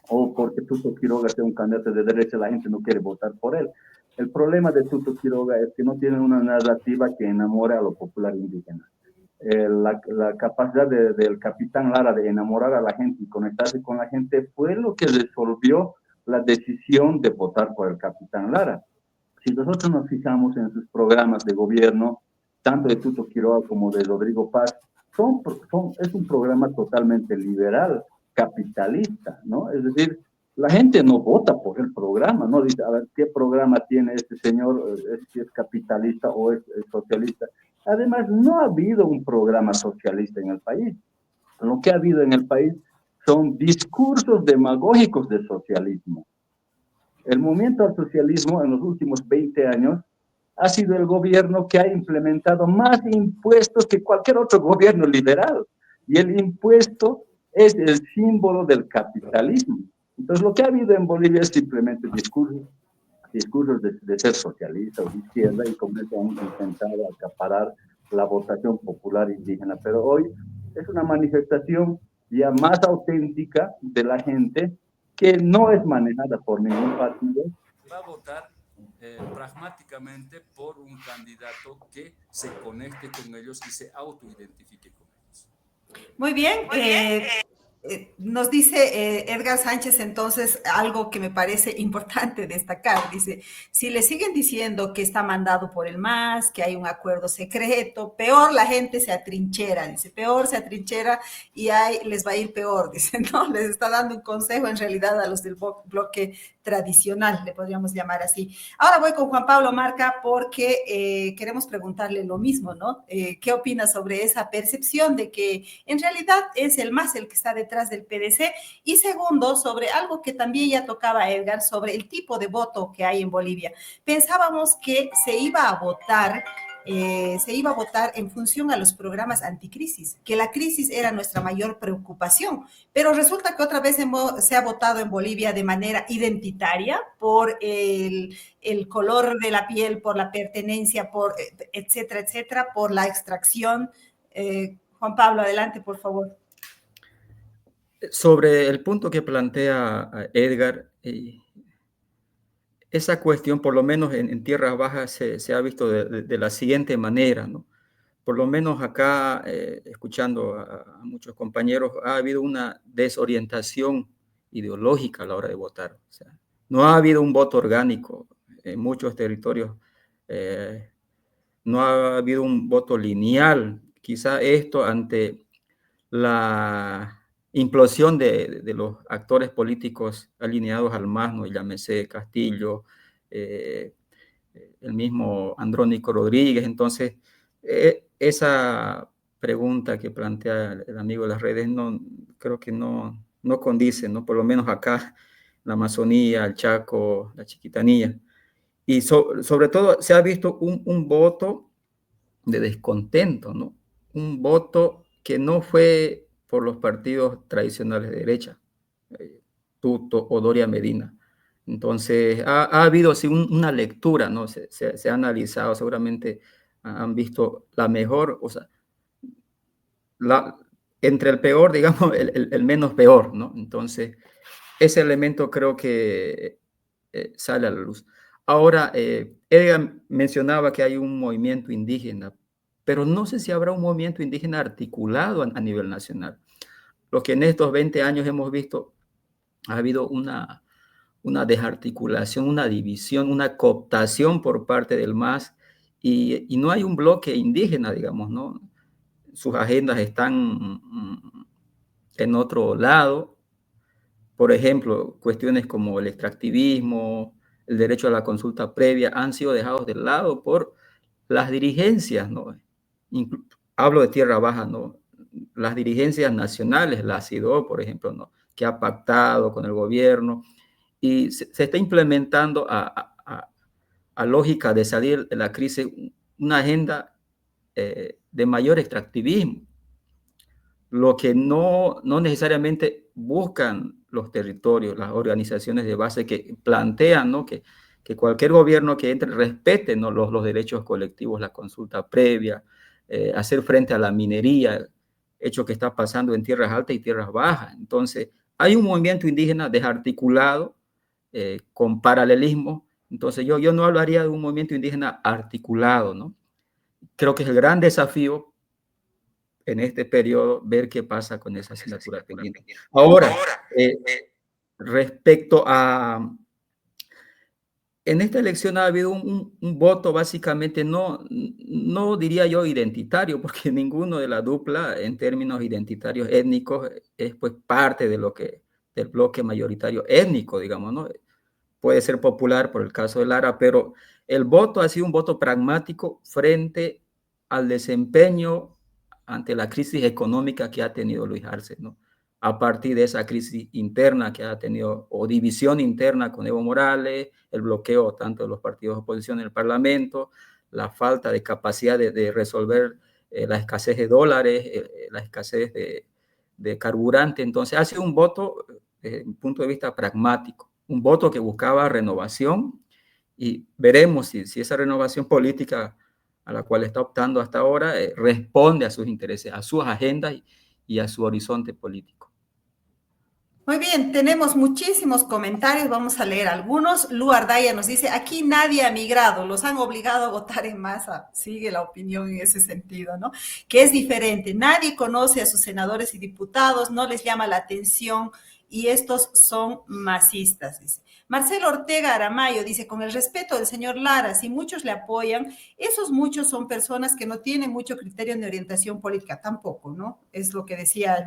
o porque Tuto Quiroga sea un candidato de derecha, la gente no quiere votar por él. El problema de Tuto Quiroga es que no tiene una narrativa que enamore a lo popular indígena. La capacidad del capitán Lara de enamorar a la gente y conectarse con la gente fue lo que resolvió la decisión de votar por el capitán Lara. Si nosotros nos fijamos en sus programas de gobierno, tanto de Tuto Quiroga como de Rodrigo Paz, es un programa totalmente liberal, capitalista, ¿no? Es decir, la gente no vota por el programa, no dice, a ver, ¿qué programa tiene este señor? Si es capitalista o es socialista. Además, no ha habido un programa socialista en el país. Lo que ha habido en el país son discursos demagógicos de socialismo. El movimiento al socialismo en los últimos 20 años ha sido el gobierno que ha implementado más impuestos que cualquier otro gobierno liberal. Y el impuesto es el símbolo del capitalismo. Entonces, lo que ha habido en Bolivia es simplemente discursos de ser socialista o de izquierda, y con eso han intentado acaparar la votación popular indígena. Pero hoy es una manifestación ya más auténtica de la gente que no es manejada por ningún partido. Va a votar pragmáticamente por un candidato que se conecte con ellos y se autoidentifique con ellos. Muy bien. Nos dice Edgar Sánchez entonces algo que me parece importante destacar. Dice, si le siguen diciendo que está mandado por el MAS, que hay un acuerdo secreto, peor la gente se atrinchera, dice, peor se atrinchera y les va a ir peor, dice, ¿no? Les está dando un consejo en realidad a los del bloque tradicional, le podríamos llamar así. Ahora voy con Juan Pablo Marca porque queremos preguntarle lo mismo, ¿no? ¿Qué opina sobre esa percepción de que en realidad es el MAS el que está detrás del PDC? Y segundo, sobre algo que también ya tocaba Edgar, sobre el tipo de voto que hay en Bolivia. Pensábamos que se iba a votar en función a los programas anticrisis, que la crisis era nuestra mayor preocupación, pero resulta que otra vez se ha votado en Bolivia de manera identitaria por el color de la piel, por la pertenencia, por etcétera, etcétera, por la extracción. Juan Pablo, adelante, por favor. Sobre el punto que plantea Edgar, esa cuestión, por lo menos en tierras bajas, se ha visto de la siguiente manera, ¿no? Por lo menos acá, escuchando a muchos compañeros, ha habido una desorientación ideológica a la hora de votar. O sea, no ha habido un voto orgánico en muchos territorios. No ha habido un voto lineal. Quizá esto ante la implosión de los actores políticos alineados al MAS, ¿no? Llámese Castillo, el mismo Andrónico Rodríguez. Entonces, esa pregunta que plantea el amigo de las redes creo que no condice, ¿no? Por lo menos acá, la Amazonía, el Chaco, la Chiquitanía. Y sobre todo se ha visto un voto de descontento, ¿no? Un voto que no fue por los partidos tradicionales de derecha, Tuto o Doria Medina. Entonces, ha habido así una lectura, ¿no? Se ha analizado, seguramente han visto la mejor, o sea, entre el peor, digamos, el menos peor, ¿no? Entonces, ese elemento creo que sale a la luz. Ahora, Edgar mencionaba que hay un movimiento indígena, pero no sé si habrá un movimiento indígena articulado a nivel nacional. Lo que en estos 20 años hemos visto, ha habido una desarticulación, una división, una cooptación por parte del MAS y no hay un bloque indígena, digamos, ¿no? Sus agendas están en otro lado. Por ejemplo, cuestiones como el extractivismo, el derecho a la consulta previa han sido dejados de lado por las dirigencias, ¿no? Hablo de tierra baja, ¿no? Las dirigencias nacionales, la CIDO, por ejemplo, ¿no? Que ha pactado con el gobierno y se está implementando a lógica de salir de la crisis una agenda de mayor extractivismo, lo que no necesariamente buscan los territorios, las organizaciones de base que plantean, ¿no? que cualquier gobierno que entre respete, ¿no? los derechos colectivos, la consulta previa, hacer frente a la minería, hecho que está pasando en tierras altas y tierras bajas. Entonces, hay un movimiento indígena desarticulado, con paralelismo. Entonces, yo no hablaría de un movimiento indígena articulado, ¿no? Creo que es el gran desafío en este periodo ver qué pasa con esa asignatura pendiente. Ahora, respecto a... En esta elección ha habido un voto básicamente no diría yo identitario, porque ninguno de la dupla en términos identitarios étnicos es pues parte de del bloque mayoritario étnico, digamos, ¿no? Puede ser popular por el caso de Lara, pero el voto ha sido un voto pragmático frente al desempeño ante la crisis económica que ha tenido Luis Arce, ¿no? A partir de esa crisis interna que ha tenido, o división interna con Evo Morales, el bloqueo tanto de los partidos de oposición en el Parlamento, la falta de capacidad de resolver la escasez de dólares, la escasez de carburante. Entonces, ha sido un voto, desde mi punto de vista, pragmático, un voto que buscaba renovación y veremos si esa renovación política a la cual está optando hasta ahora responde a sus intereses, a sus agendas y a su horizonte político. Muy bien, tenemos muchísimos comentarios, vamos a leer algunos. Lu Ardaya nos dice, aquí nadie ha migrado, los han obligado a votar en masa. Sigue la opinión en ese sentido, ¿no? Que es diferente, nadie conoce a sus senadores y diputados, no les llama la atención y estos son masistas, dice. Marcelo Ortega Aramayo dice, con el respeto del señor Lara, si muchos le apoyan, esos muchos son personas que no tienen mucho criterio de orientación política, tampoco, ¿no? Es lo que decía eh,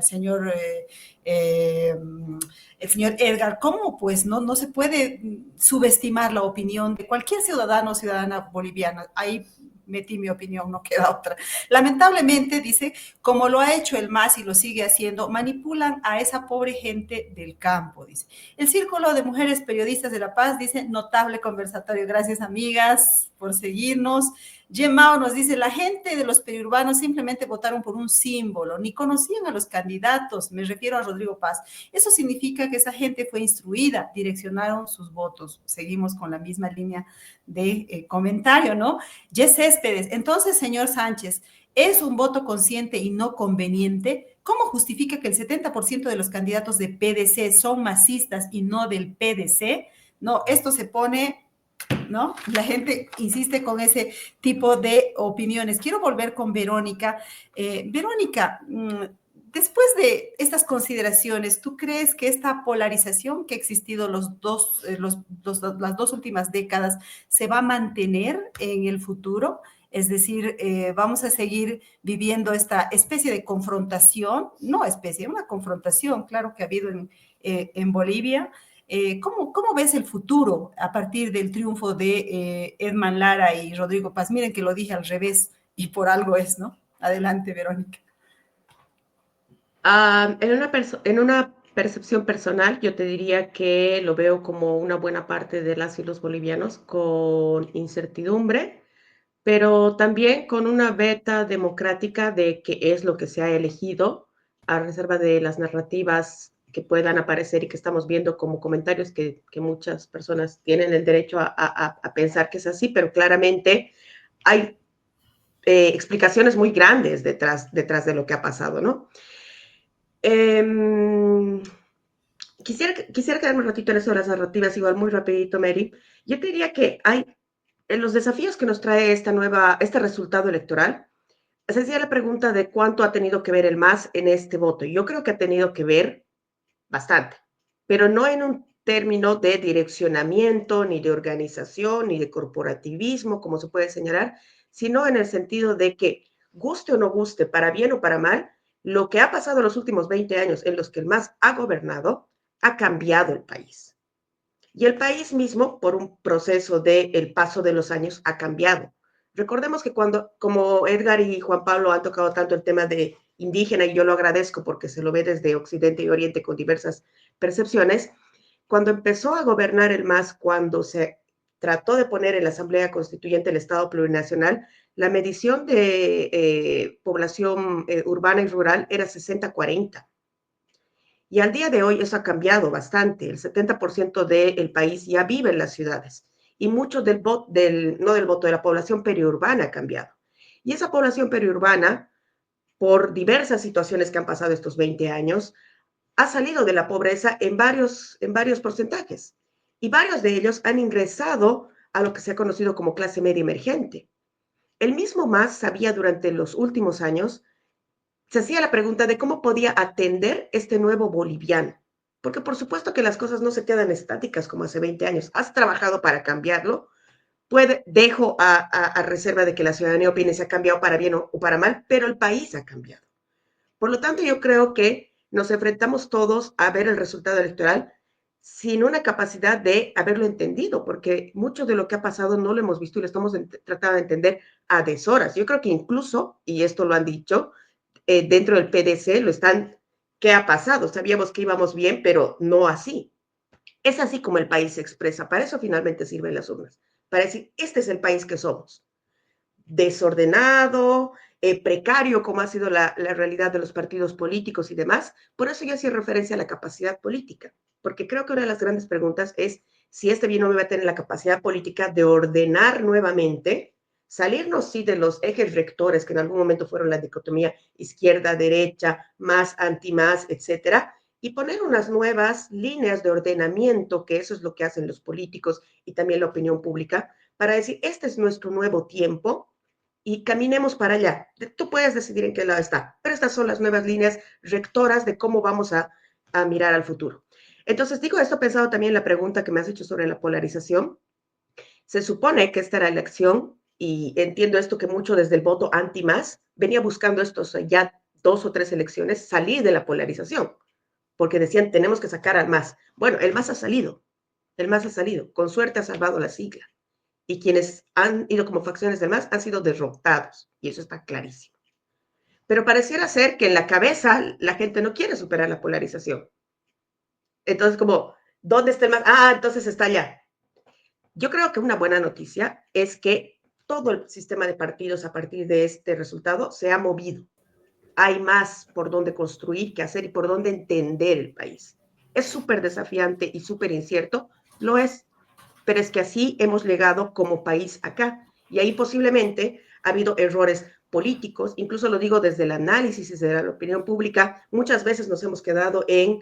el señor Edgar. ¿Cómo? Pues no se puede subestimar la opinión de cualquier ciudadano o ciudadana boliviana. Ahí metí mi opinión, no queda otra. Lamentablemente, dice, como lo ha hecho el MAS y lo sigue haciendo, manipulan a esa pobre gente del campo, dice. El Círculo de Mujeres Periodistas de La Paz dice, notable conversatorio. Gracias, amigas, por seguirnos. Gemao nos dice, la gente de los periurbanos simplemente votaron por un símbolo, ni conocían a los candidatos, me refiero a Rodrigo Paz. Eso significa que esa gente fue instruida, direccionaron sus votos. Seguimos con la misma línea de comentario, ¿no? Jess Céspedes, entonces, señor Sánchez, ¿es un voto consciente y no conveniente? ¿Cómo justifica que el 70% de los candidatos de PDC son masistas y no del PDC? No, esto se pone, ¿no? La gente insiste con ese tipo de opiniones. Quiero volver con Verónica. Verónica, después de estas consideraciones, ¿tú crees que esta polarización que ha existido las dos últimas décadas se va a mantener en el futuro? Es decir, vamos a seguir viviendo esta especie de confrontación, no especie, una confrontación, claro que ha habido en Bolivia. ¿Cómo ves el futuro a partir del triunfo de Edman Lara y Rodrigo Paz? Miren que lo dije al revés y por algo es, ¿no? Adelante, Verónica. En una percepción personal, yo te diría que lo veo como una buena parte de las y los bolivianos con incertidumbre, pero también con una beta democrática de qué es lo que se ha elegido, a reserva de las narrativas que puedan aparecer y que estamos viendo como comentarios que muchas personas tienen el derecho a pensar que es así, pero claramente hay explicaciones muy grandes detrás de lo que ha pasado, ¿no? Quisiera quedarme un ratito en eso de las narrativas, igual muy rapidito, Mary. Yo te diría que hay en los desafíos que nos trae este resultado electoral. Se hacía la pregunta de cuánto ha tenido que ver el MAS en este voto. Yo creo que ha tenido que ver bastante, pero no en un término de direccionamiento, ni de organización, ni de corporativismo, como se puede señalar, sino en el sentido de que, guste o no guste, para bien o para mal, lo que ha pasado en los últimos 20 años en los que el MAS ha gobernado, ha cambiado el país. Y el país mismo, por un proceso del paso de los años, ha cambiado. Recordemos que como Edgar y Juan Pablo han tocado tanto el tema de indígena, y yo lo agradezco porque se lo ve desde Occidente y Oriente con diversas percepciones, cuando empezó a gobernar el MAS, cuando se trató de poner en la Asamblea Constituyente el Estado Plurinacional, la medición de población urbana y rural era 60-40. Y al día de hoy eso ha cambiado bastante. El 70% del país ya vive en las ciudades y mucho de la población periurbana ha cambiado. Y esa población periurbana, por diversas situaciones que han pasado estos 20 años, ha salido de la pobreza en varios porcentajes. Y varios de ellos han ingresado a lo que se ha conocido como clase media emergente. El mismo MAS sabía durante los últimos años, se hacía la pregunta de cómo podía atender este nuevo boliviano. Porque por supuesto que las cosas no se quedan estáticas como hace 20 años. Has trabajado para cambiarlo. Dejo a reserva de que la ciudadanía opine si ha cambiado para bien o para mal, pero el país ha cambiado. Por lo tanto, yo creo que nos enfrentamos todos a ver el resultado electoral sin una capacidad de haberlo entendido, porque mucho de lo que ha pasado no lo hemos visto y lo estamos tratando de entender a deshoras. Yo creo que incluso, y esto lo han dicho, dentro del PDC ¿qué ha pasado? Sabíamos que íbamos bien, pero no así. Es así como el país se expresa. Para eso finalmente sirven las urnas. Para decir, este es el país que somos. Desordenado, precario, como ha sido la realidad de los partidos políticos y demás. Por eso yo hacía referencia a la capacidad política, porque creo que una de las grandes preguntas es si este binomio va a tener la capacidad política de ordenar nuevamente, salirnos sí de los ejes rectores que en algún momento fueron la dicotomía izquierda, derecha, más, anti, más, etcétera, y poner unas nuevas líneas de ordenamiento, que eso es lo que hacen los políticos y también la opinión pública, para decir, este es nuestro nuevo tiempo y caminemos para allá. Tú puedes decidir en qué lado está, pero estas son las nuevas líneas rectoras de cómo vamos a mirar al futuro. Entonces, digo esto pensado también en la pregunta que me has hecho sobre la polarización. Se supone que esta era la elección, y entiendo esto que mucho desde el voto anti-más venía buscando estos ya 2 o 3 elecciones salir de la polarización, porque decían tenemos que sacar al MAS. Bueno, el MAS ha salido, con suerte ha salvado la sigla, y quienes han ido como facciones del MAS han sido derrotados, y eso está clarísimo. Pero pareciera ser que en la cabeza la gente no quiere superar la polarización. Entonces, como, ¿dónde está el MAS? Ah, entonces está allá. Yo creo que una buena noticia es que todo el sistema de partidos a partir de este resultado se ha movido. Hay más por dónde construir, que hacer y por dónde entender el país. Es súper desafiante y súper incierto, lo es, pero es que así hemos llegado como país acá. Y ahí posiblemente ha habido errores políticos, incluso lo digo desde el análisis, desde la opinión pública, muchas veces nos hemos quedado en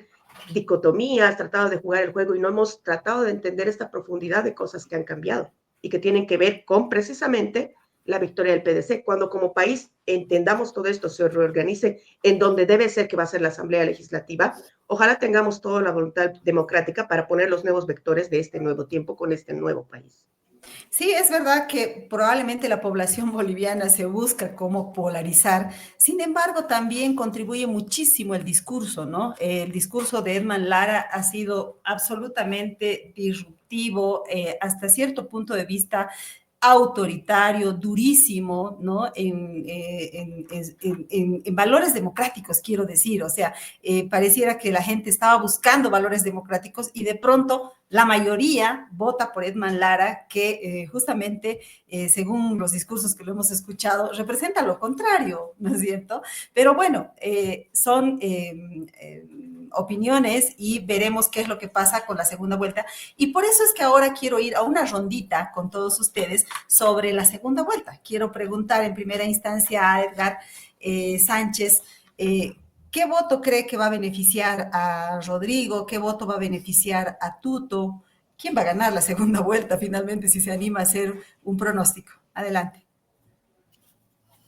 dicotomías, tratado de jugar el juego y no hemos tratado de entender esta profundidad de cosas que han cambiado y que tienen que ver con precisamente la victoria del PDC. Cuando como país entendamos todo esto, se reorganice en donde debe ser, que va a ser la Asamblea Legislativa, ojalá tengamos toda la voluntad democrática para poner los nuevos vectores de este nuevo tiempo con este nuevo país. Sí, es verdad que probablemente la población boliviana se busca cómo polarizar. Sin embargo, también contribuye muchísimo el discurso, ¿no? El discurso de Edman Lara ha sido absolutamente disruptivo, hasta cierto punto de vista autoritario, durísimo, ¿no? En valores democráticos, quiero decir. O sea, pareciera que la gente estaba buscando valores democráticos y de pronto la mayoría vota por Edman Lara, que justamente, según los discursos que lo hemos escuchado, representa lo contrario, ¿no es cierto? Pero bueno, son opiniones y veremos qué es lo que pasa con la segunda vuelta. Y por eso es que ahora quiero ir a una rondita con todos ustedes sobre la segunda vuelta. Quiero preguntar en primera instancia a Edgar Sánchez, ¿qué voto cree que va a beneficiar a Rodrigo? ¿Qué voto va a beneficiar a Tuto? ¿Quién va a ganar la segunda vuelta finalmente si se anima a hacer un pronóstico? Adelante.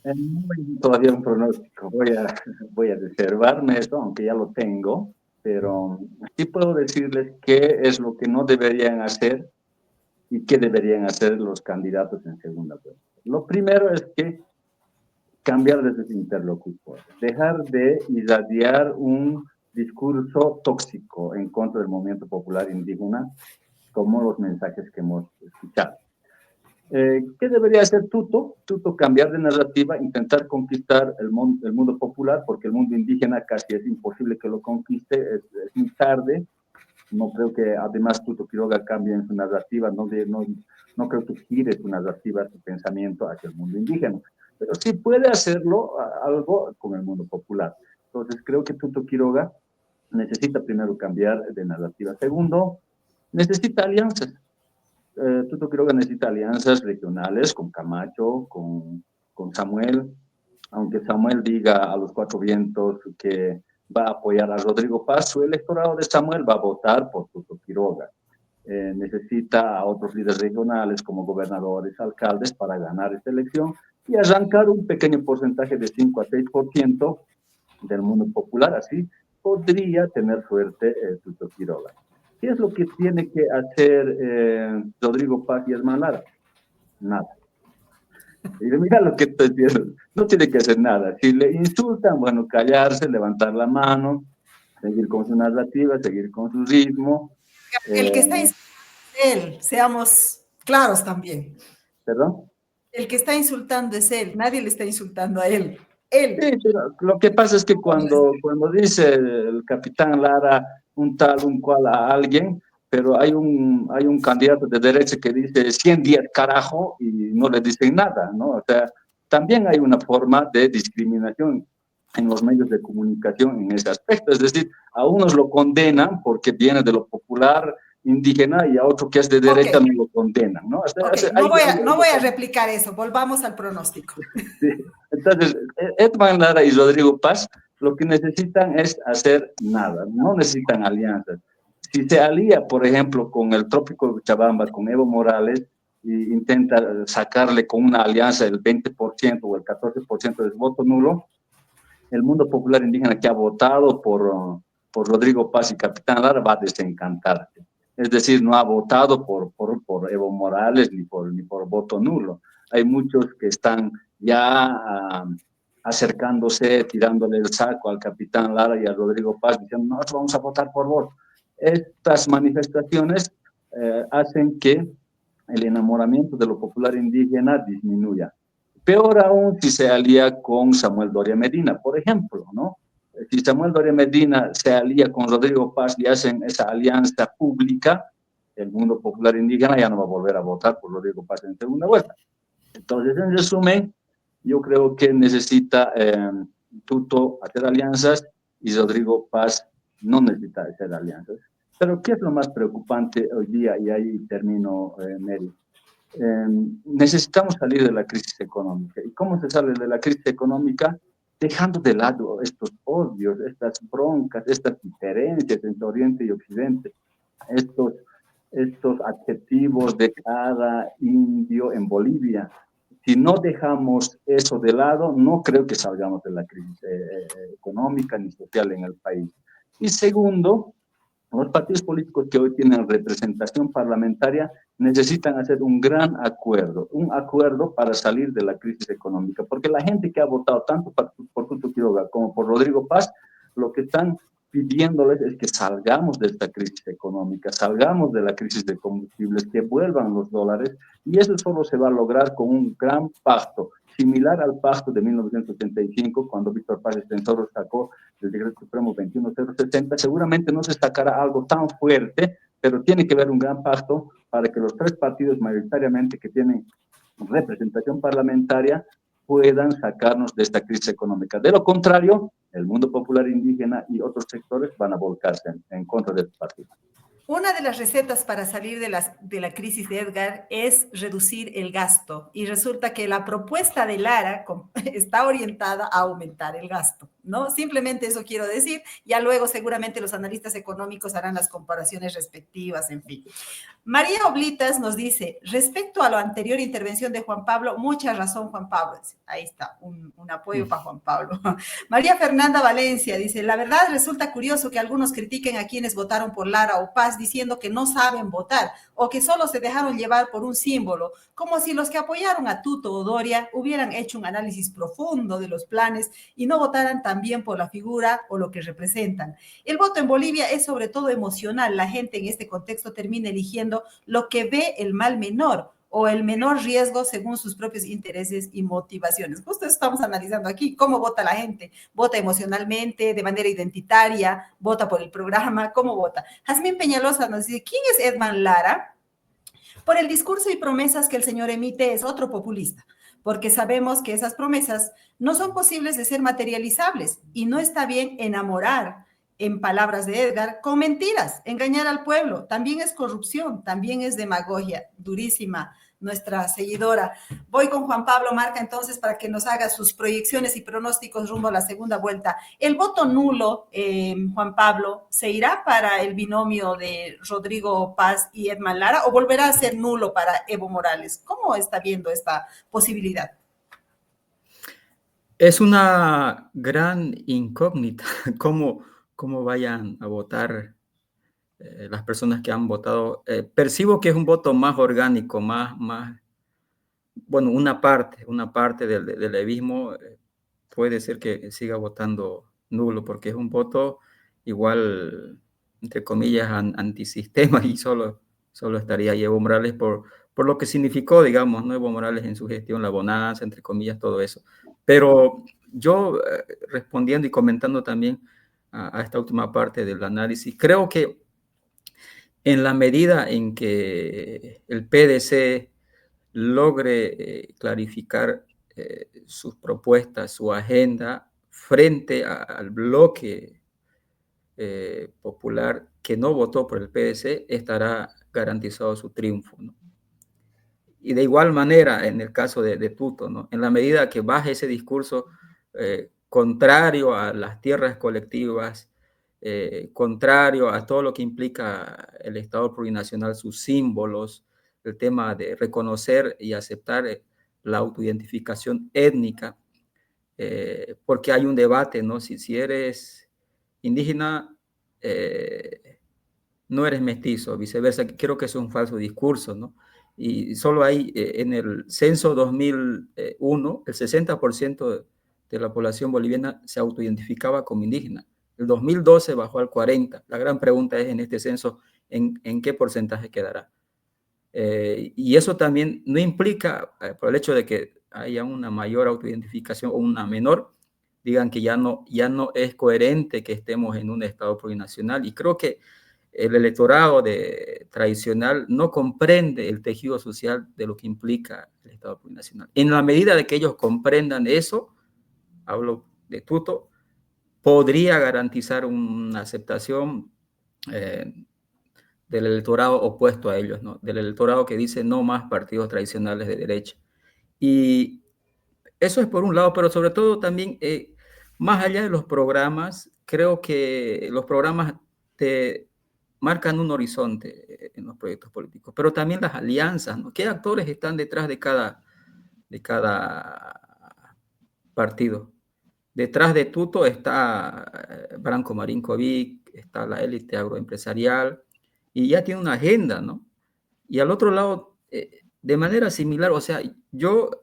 No hay todavía un pronóstico, voy a reservarme eso, aunque ya lo tengo, pero sí puedo decirles qué es lo que no deberían hacer y qué deberían hacer los candidatos en segunda vuelta. Lo primero es que cambiar de sus interlocutores, dejar de irradiar un discurso tóxico en contra del movimiento popular indígena, como los mensajes que hemos escuchado. ¿Qué debería hacer Tuto? Tuto cambiar de narrativa, intentar conquistar el mundo popular, porque el mundo indígena casi es imposible que lo conquiste, es muy tarde. No creo que además Tuto Quiroga cambie en su narrativa, no creo que gire su narrativa, su pensamiento hacia el mundo indígena, pero sí puede hacerlo algo con el mundo popular. Entonces creo que Tuto Quiroga necesita primero cambiar de narrativa. Segundo, necesita alianzas. Tuto Quiroga necesita alianzas regionales con Camacho, con Samuel, aunque Samuel diga a los 4 vientos que va a apoyar a Rodrigo Paz, su electorado de Samuel va a votar por Tuto Quiroga. Necesita a otros líderes regionales como gobernadores, alcaldes para ganar esta elección y arrancar un pequeño porcentaje de 5 a 6% del mundo popular. Así podría tener suerte Tuto Quiroga. ¿Qué es lo que tiene que hacer Rodrigo Paz y Edman Lara? Nada. Y mira lo que estoy diciendo, no tiene que hacer nada. Si le insultan, bueno, callarse, levantar la mano, seguir con su narrativa, seguir con su ritmo. El que está insultando es él, seamos claros también. ¿Perdón? El que está insultando es él, nadie le está insultando a él. Él. Sí, pero lo que pasa es que cuando dice el capitán Lara un tal, un cual a alguien, pero hay un candidato de derecha que dice 110 carajo y no le dicen nada, ¿no? O sea, también hay una forma de discriminación en los medios de comunicación en ese aspecto. Es decir, a unos lo condenan porque viene de lo popular indígena y a otro que es de derecha no lo condenan, ¿no? O sea, no voy a replicar eso, volvamos al pronóstico. Sí. Entonces, Edman Lara y Rodrigo Paz lo que necesitan es hacer nada, no necesitan alianzas. Si se alía, por ejemplo, con el Trópico de Cochabamba, con Evo Morales, e intenta sacarle con una alianza el 20% o el 14% del voto nulo, el mundo popular indígena que ha votado por Rodrigo Paz y Capitán Lara va a desencantarse. Es decir, no ha votado por Evo Morales ni por voto nulo. Hay muchos que están ya acercándose, tirándole el saco al Capitán Lara y a Rodrigo Paz, diciendo, nosotros vamos a votar por vos. Estas manifestaciones hacen que el enamoramiento de lo popular indígena disminuya. Peor aún si se alía con Samuel Doria Medina, por ejemplo, ¿no? Si Samuel Doria Medina se alía con Rodrigo Paz y hacen esa alianza pública, el mundo popular indígena ya no va a volver a votar por Rodrigo Paz en segunda vuelta. Entonces, en resumen, yo creo que necesita Tuto hacer alianzas y Rodrigo Paz no necesita hacer alianzas. Pero, ¿qué es lo más preocupante hoy día? Y ahí termino, Mary. Necesitamos salir de la crisis económica. ¿Y cómo se sale de la crisis económica? Dejando de lado estos odios, estas broncas, estas diferencias entre Oriente y Occidente, estos adjetivos de cada indio en Bolivia. Si no dejamos eso de lado, no creo que salgamos de la crisis económica ni social en el país. Y segundo, los partidos políticos que hoy tienen representación parlamentaria necesitan hacer un gran acuerdo, un acuerdo para salir de la crisis económica, porque la gente que ha votado tanto por Tuto Quiroga como por Rodrigo Paz, lo que están pidiéndoles es que salgamos de esta crisis económica, salgamos de la crisis de combustibles, que vuelvan los dólares, y eso solo se va a lograr con un gran pacto, similar al pacto de 1985, cuando Víctor Paz Estenssoro sacó el Decreto Supremo 21070, seguramente no se sacará algo tan fuerte, pero tiene que haber un gran pacto para que los tres partidos mayoritariamente que tienen representación parlamentaria puedan sacarnos de esta crisis económica. De lo contrario, el mundo popular indígena y otros sectores van a volcarse en contra de estos partidos. Una de las recetas para salir de la crisis de Edgar es reducir el gasto y resulta que la propuesta de Lara está orientada a aumentar el gasto, ¿no? Simplemente eso quiero decir, ya luego seguramente los analistas económicos harán las comparaciones respectivas, en fin. María Oblitas nos dice, respecto a la anterior intervención de Juan Pablo, mucha razón Juan Pablo, ahí está, un apoyo para Juan Pablo. María Fernanda Valencia dice, la verdad resulta curioso que algunos critiquen a quienes votaron por Lara o Paz diciendo que no saben votar o que solo se dejaron llevar por un símbolo, como si los que apoyaron a Tuto o Doria hubieran hecho un análisis profundo de los planes y no votaran también por la figura o lo que representan. El voto en Bolivia es sobre todo emocional. La gente en este contexto termina eligiendo lo que ve el mal menor o el menor riesgo según sus propios intereses y motivaciones. Justo eso estamos analizando aquí, cómo vota la gente. ¿Vota emocionalmente, de manera identitaria? ¿Vota por el programa? ¿Cómo vota? Jazmín Peñalosa nos dice, ¿quién es Edman Lara? Por el discurso y promesas que el señor emite es otro populista, porque sabemos que esas promesas no son posibles de ser materializables y no está bien enamorar, en palabras de Edgar, con mentiras, engañar al pueblo. También es corrupción, también es demagogia, durísima nuestra seguidora. Voy con Juan Pablo Marca entonces para que nos haga sus proyecciones y pronósticos rumbo a la segunda vuelta. ¿El voto nulo, Juan Pablo, se irá para el binomio de Rodrigo Paz y Edman Lara o volverá a ser nulo para Evo Morales? ¿Cómo está viendo esta posibilidad? Es una gran incógnita cómo vayan a votar las personas que han votado. Percibo que es un voto más orgánico, bueno, una parte del levismo puede ser que siga votando nulo, porque es un voto igual, entre comillas, antisistema y solo estaría ahí Evo Morales por lo que significó, digamos, ¿no? Evo Morales en su gestión, la bonanza, entre comillas, todo eso. Pero yo, respondiendo y comentando también a esta última parte del análisis, creo que en la medida en que el PDC logre clarificar sus propuestas, su agenda frente al bloque popular que no votó por el PDC, estará garantizado su triunfo, ¿no? Y de igual manera, en el caso de Tuto, ¿no? En la medida que baje ese discurso contrario a las tierras colectivas, contrario a todo lo que implica el Estado plurinacional, sus símbolos, el tema de reconocer y aceptar la autoidentificación étnica, porque hay un debate, ¿no? Si eres indígena, no eres mestizo, viceversa. Creo que es un falso discurso, ¿no? Y solo hay en el censo 2001, el 60% de la población boliviana se autoidentificaba como indígena. El 2012 bajó al 40%. La gran pregunta es en este censo, ¿en qué porcentaje quedará? Y eso también no implica, por el hecho de que haya una mayor autoidentificación o una menor, digan que ya no es coherente que estemos en un Estado plurinacional. Y creo que el electorado tradicional no comprende el tejido social de lo que implica el Estado plurinacional. En la medida de que ellos comprendan eso, hablo de Tuto, podría garantizar una aceptación del electorado opuesto a ellos, ¿no? Del electorado que dice no más partidos tradicionales de derecha. Y eso es por un lado, pero sobre todo también, más allá de los programas, creo que los programas te marcan un horizonte en los proyectos políticos, pero también las alianzas, ¿no? ¿Qué actores están detrás de cada partido? Detrás de Tuto está Branco Marinkovic, está la élite agroempresarial, y ya tiene una agenda, ¿no? Y al otro lado, de manera similar, o sea,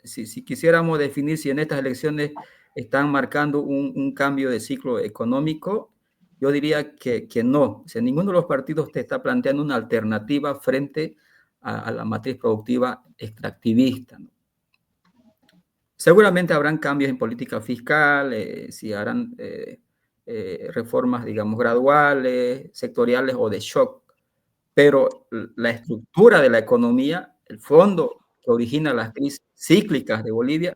si quisiéramos definir si en estas elecciones están marcando un cambio de ciclo económico, yo diría que no. O sea, ninguno de los partidos te está planteando una alternativa frente a la matriz productiva extractivista, ¿no? Seguramente habrán cambios en política fiscal, si harán reformas, digamos, graduales, sectoriales o de shock, pero la estructura de la economía, el fondo que origina las crisis cíclicas de Bolivia,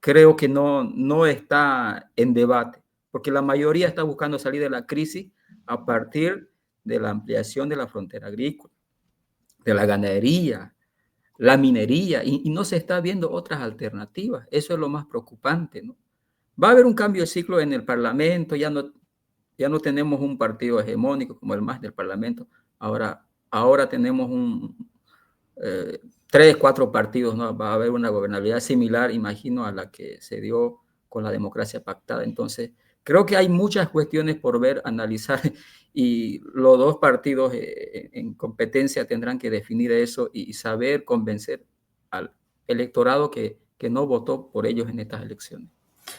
creo que no está en debate, porque la mayoría está buscando salir de la crisis a partir de la ampliación de la frontera agrícola, de la ganadería, la minería, y no se está viendo otras alternativas. Eso es lo más preocupante, ¿no? Va a haber un cambio de ciclo en el Parlamento, ya no tenemos un partido hegemónico como el MAS del Parlamento, ahora tenemos 3, 4 partidos, ¿no? Va a haber una gobernabilidad similar, imagino, a la que se dio con la democracia pactada. Entonces, creo que hay muchas cuestiones por ver, analizar, y los dos partidos en competencia tendrán que definir eso y saber convencer al electorado que no votó por ellos en estas elecciones.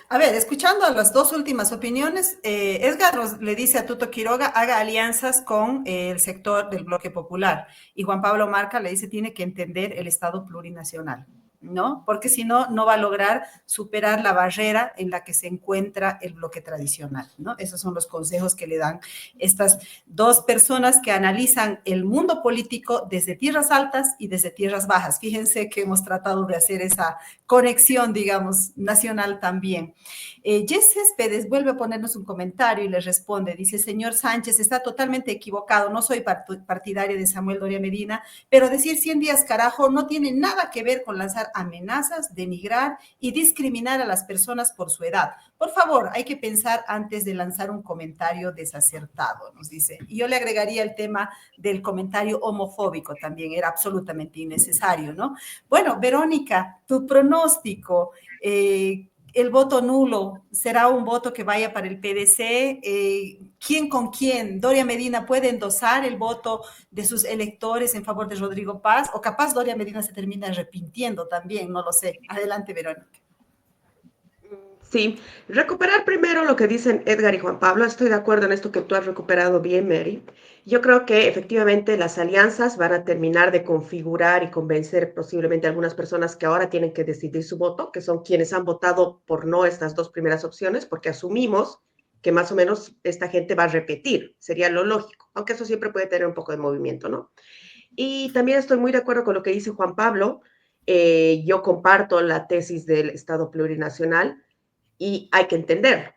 A ver, escuchando a las dos últimas opiniones, Edgar le dice a Tuto Quiroga, haga alianzas con el sector del bloque popular. Y Juan Pablo Marca le dice, tiene que entender el Estado plurinacional, ¿no? Porque si no, no va a lograr superar la barrera en la que se encuentra el bloque tradicional, ¿no? Esos son los consejos que le dan estas dos personas que analizan el mundo político desde tierras altas y desde tierras bajas. Fíjense que hemos tratado de hacer esa conexión, digamos, nacional también. Jess Céspedes vuelve a ponernos un comentario y le responde, dice, señor Sánchez, está totalmente equivocado, no soy partidaria de Samuel Doria Medina, pero decir 100 días carajo no tiene nada que ver con lanzar amenazas, denigrar y discriminar a las personas por su edad. Por favor, hay que pensar antes de lanzar un comentario desacertado, nos dice. Y yo le agregaría el tema del comentario homofóbico también, era absolutamente innecesario, ¿no? Bueno, Verónica, tu pronóstico, el voto nulo será un voto que vaya para el PDC. ¿Quién con quién? ¿Doria Medina puede endosar el voto de sus electores en favor de Rodrigo Paz? O capaz Doria Medina se termina arrepintiendo también, no lo sé. Adelante, Verónica. Sí, recuperar primero lo que dicen Edgar y Juan Pablo. Estoy de acuerdo en esto que tú has recuperado bien, Mary. Yo creo que efectivamente las alianzas van a terminar de configurar y convencer posiblemente a algunas personas que ahora tienen que decidir su voto, que son quienes han votado por no estas dos primeras opciones, porque asumimos que más o menos esta gente va a repetir, sería lo lógico, aunque eso siempre puede tener un poco de movimiento, ¿no? Y también estoy muy de acuerdo con lo que dice Juan Pablo. Yo comparto la tesis del Estado plurinacional. Y hay que entender,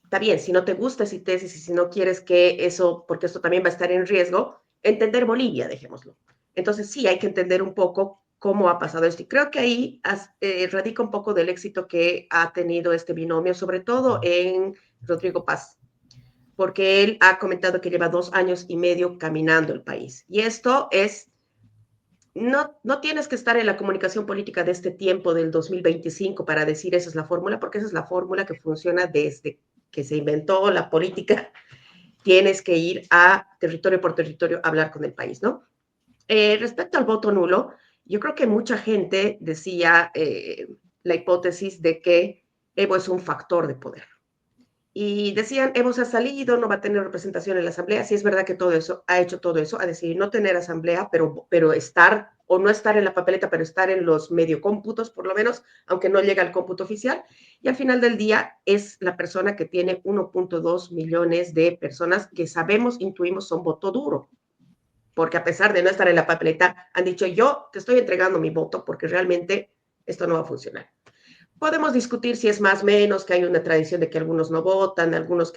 está bien, si no te gusta esa tesis y si no quieres que eso, porque esto también va a estar en riesgo, entender Bolivia, dejémoslo. Entonces sí, hay que entender un poco cómo ha pasado esto. Y creo que ahí radica un poco del éxito que ha tenido este binomio, sobre todo en Rodrigo Paz, porque él ha comentado que lleva 2 años y medio caminando el país. Y esto es, no tienes que estar en la comunicación política de este tiempo, del 2025, para decir esa es la fórmula, porque esa es la fórmula que funciona desde que se inventó la política. Tienes que ir a territorio por territorio a hablar con el país, ¿no? Respecto al voto nulo, yo creo que mucha gente decía la hipótesis de que Evo es un factor de poder. Y decían, Evo se ha salido, no va a tener representación en la asamblea. Sí, es verdad que todo eso, ha hecho todo eso, a decir, no tener asamblea, pero estar, o no estar en la papeleta, pero estar en los medio cómputos, por lo menos, aunque no llega al cómputo oficial. Y al final del día es la persona que tiene 1.2 millones de personas que sabemos, intuimos, son voto duro. Porque a pesar de no estar en la papeleta, han dicho, yo te estoy entregando mi voto porque realmente esto no va a funcionar. Podemos discutir si es más o menos, que hay una tradición de que algunos no votan, algunos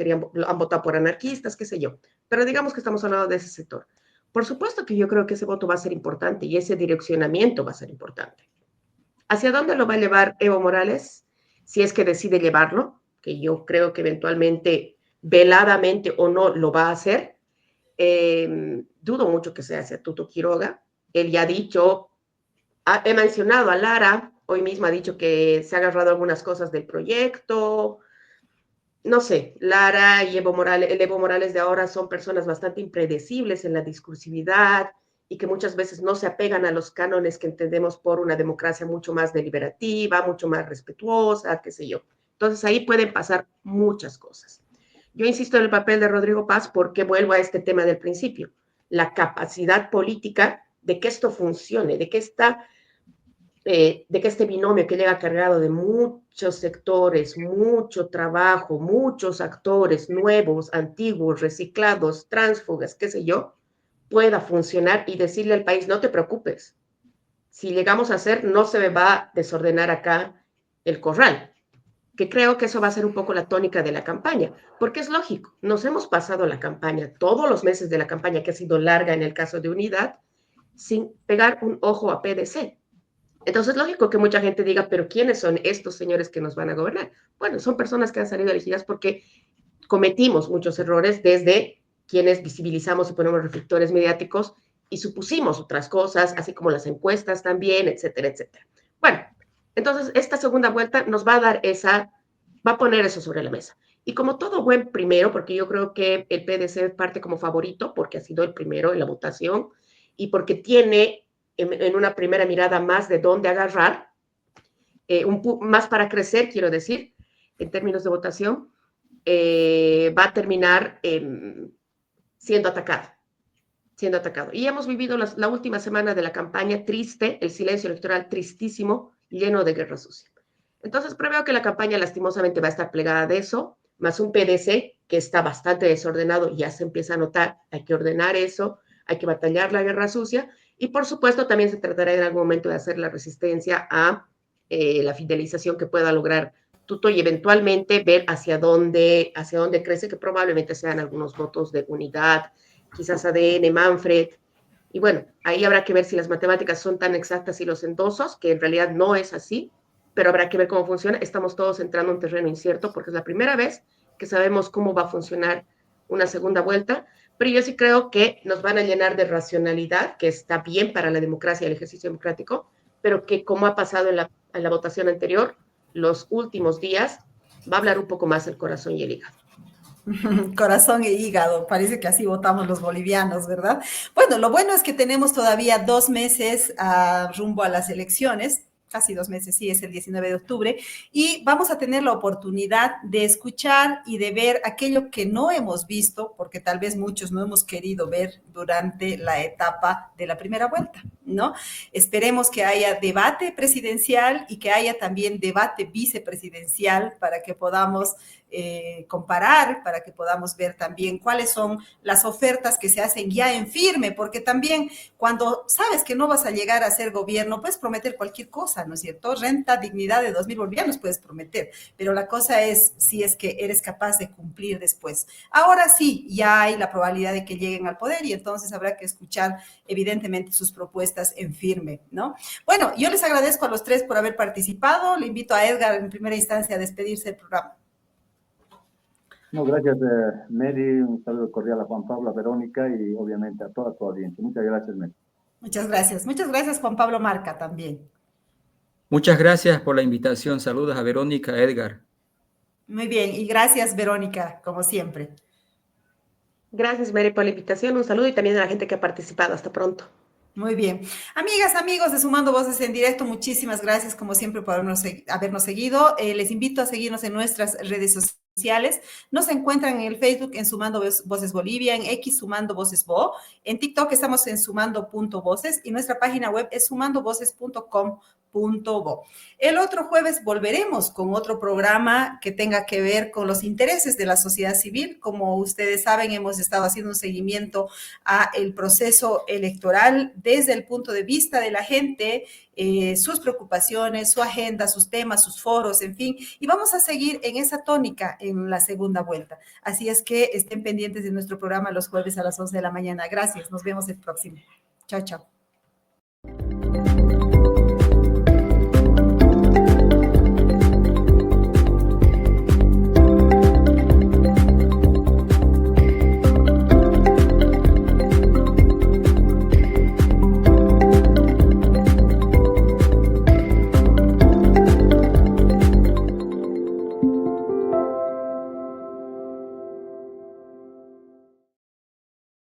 han votado por anarquistas, qué sé yo. Pero digamos que estamos hablando de ese sector. Por supuesto que yo creo que ese voto va a ser importante y ese direccionamiento va a ser importante. ¿Hacia dónde lo va a llevar Evo Morales? Si es que decide llevarlo, que yo creo que eventualmente, veladamente o no, lo va a hacer. Dudo mucho que sea hacia Tuto Quiroga. Él ya ha dicho, he mencionado a Lara, hoy mismo ha dicho que se ha agarrado algunas cosas del proyecto. No sé, Lara y Evo Morales, el Evo Morales de ahora son personas bastante impredecibles en la discursividad y que muchas veces no se apegan a los cánones que entendemos por una democracia mucho más deliberativa, mucho más respetuosa, qué sé yo. Entonces ahí pueden pasar muchas cosas. Yo insisto en el papel de Rodrigo Paz porque vuelvo a este tema del principio, la capacidad política de que esto funcione, de que este binomio que llega cargado de muchos sectores, mucho trabajo, muchos actores nuevos, antiguos, reciclados, tránsfugas, qué sé yo, pueda funcionar y decirle al país, no te preocupes, si llegamos a hacer, no se me va a desordenar acá el corral, que creo que eso va a ser un poco la tónica de la campaña, porque es lógico, nos hemos pasado la campaña, todos los meses de la campaña, que ha sido larga en el caso de Unidad, sin pegar un ojo a PDC. Entonces, es lógico que mucha gente diga, pero ¿quiénes son estos señores que nos van a gobernar? Bueno, son personas que han salido elegidas porque cometimos muchos errores desde quienes visibilizamos y ponemos reflectores mediáticos y supusimos otras cosas, así como las encuestas también, etcétera, etcétera. Bueno, entonces esta segunda vuelta nos va a dar va a poner eso sobre la mesa. Y como todo buen primero, porque yo creo que el PDC parte como favorito, porque ha sido el primero en la votación y porque tiene en una primera mirada más de dónde agarrar, más para crecer, quiero decir, en términos de votación, va a terminar siendo atacado. Y hemos vivido la última semana de la campaña triste, el silencio electoral tristísimo, lleno de guerra sucia. Entonces preveo que la campaña lastimosamente va a estar plegada de eso, más un PDC que está bastante desordenado, ya se empieza a notar, hay que ordenar eso, hay que batallar la guerra sucia, y por supuesto también se tratará en algún momento de hacer la resistencia a la fidelización que pueda lograr Tuto y eventualmente ver hacia dónde crece, que probablemente sean algunos votos de Unidad, quizás ADN, Manfred, y bueno, ahí habrá que ver si las matemáticas son tan exactas y los endosos, que en realidad no es así, pero habrá que ver cómo funciona. Estamos todos entrando en un terreno incierto porque es la primera vez que sabemos cómo va a funcionar una segunda vuelta, pero yo sí creo que nos van a llenar de racionalidad, que está bien para la democracia y el ejercicio democrático, pero que como ha pasado en la votación anterior, los últimos días, va a hablar un poco más el corazón y el hígado. Corazón e hígado, parece que así votamos los bolivianos, ¿verdad? Bueno, lo bueno es que tenemos todavía 2 meses rumbo a las elecciones, casi 2 meses, sí, es el 19 de octubre, y vamos a tener la oportunidad de escuchar y de ver aquello que no hemos visto, porque tal vez muchos no hemos querido ver durante la etapa de la primera vuelta, ¿no? Esperemos que haya debate presidencial y que haya también debate vicepresidencial para que podamos comparar, para que podamos ver también cuáles son las ofertas que se hacen ya en firme, porque también cuando sabes que no vas a llegar a ser gobierno, puedes prometer cualquier cosa, ¿no es cierto? Renta, dignidad de 2,000 bolivianos puedes prometer, pero la cosa es si es que eres capaz de cumplir después. Ahora sí, ya hay la probabilidad de que lleguen al poder y entonces habrá que escuchar evidentemente sus propuestas puestas en firme, ¿no? Bueno, yo les agradezco a los tres por haber participado. Le invito a Edgar en primera instancia a despedirse del programa. No, gracias, Mary. Un saludo cordial a Juan Pablo, a Verónica y obviamente a toda tu audiencia. Muchas gracias, Mary. Muchas gracias. Muchas gracias, Juan Pablo Marca, también. Muchas gracias por la invitación. Saludos a Verónica, a Edgar. Muy bien, y gracias, Verónica, como siempre. Gracias, Mary, por la invitación. Un saludo y también a la gente que ha participado. Hasta pronto. Muy bien. Amigas, amigos de Sumando Voces en Directo, muchísimas gracias como siempre por habernos seguido. Les invito a seguirnos en nuestras redes sociales. Nos encuentran en el Facebook en Sumando Voces Bolivia, en X Sumando Voces Bo, en TikTok estamos en sumando.voces y nuestra página web es sumandovoces.com.bo. El otro jueves volveremos con otro programa que tenga que ver con los intereses de la sociedad civil. Como ustedes saben, hemos estado haciendo un seguimiento a el proceso electoral desde el punto de vista de la gente, sus preocupaciones, su agenda, sus temas, sus foros, en fin, y vamos a seguir en esa tónica en la segunda vuelta. Así es que estén pendientes de nuestro programa los jueves a las 11 de la mañana. Gracias, nos vemos el próximo. Chao, chao.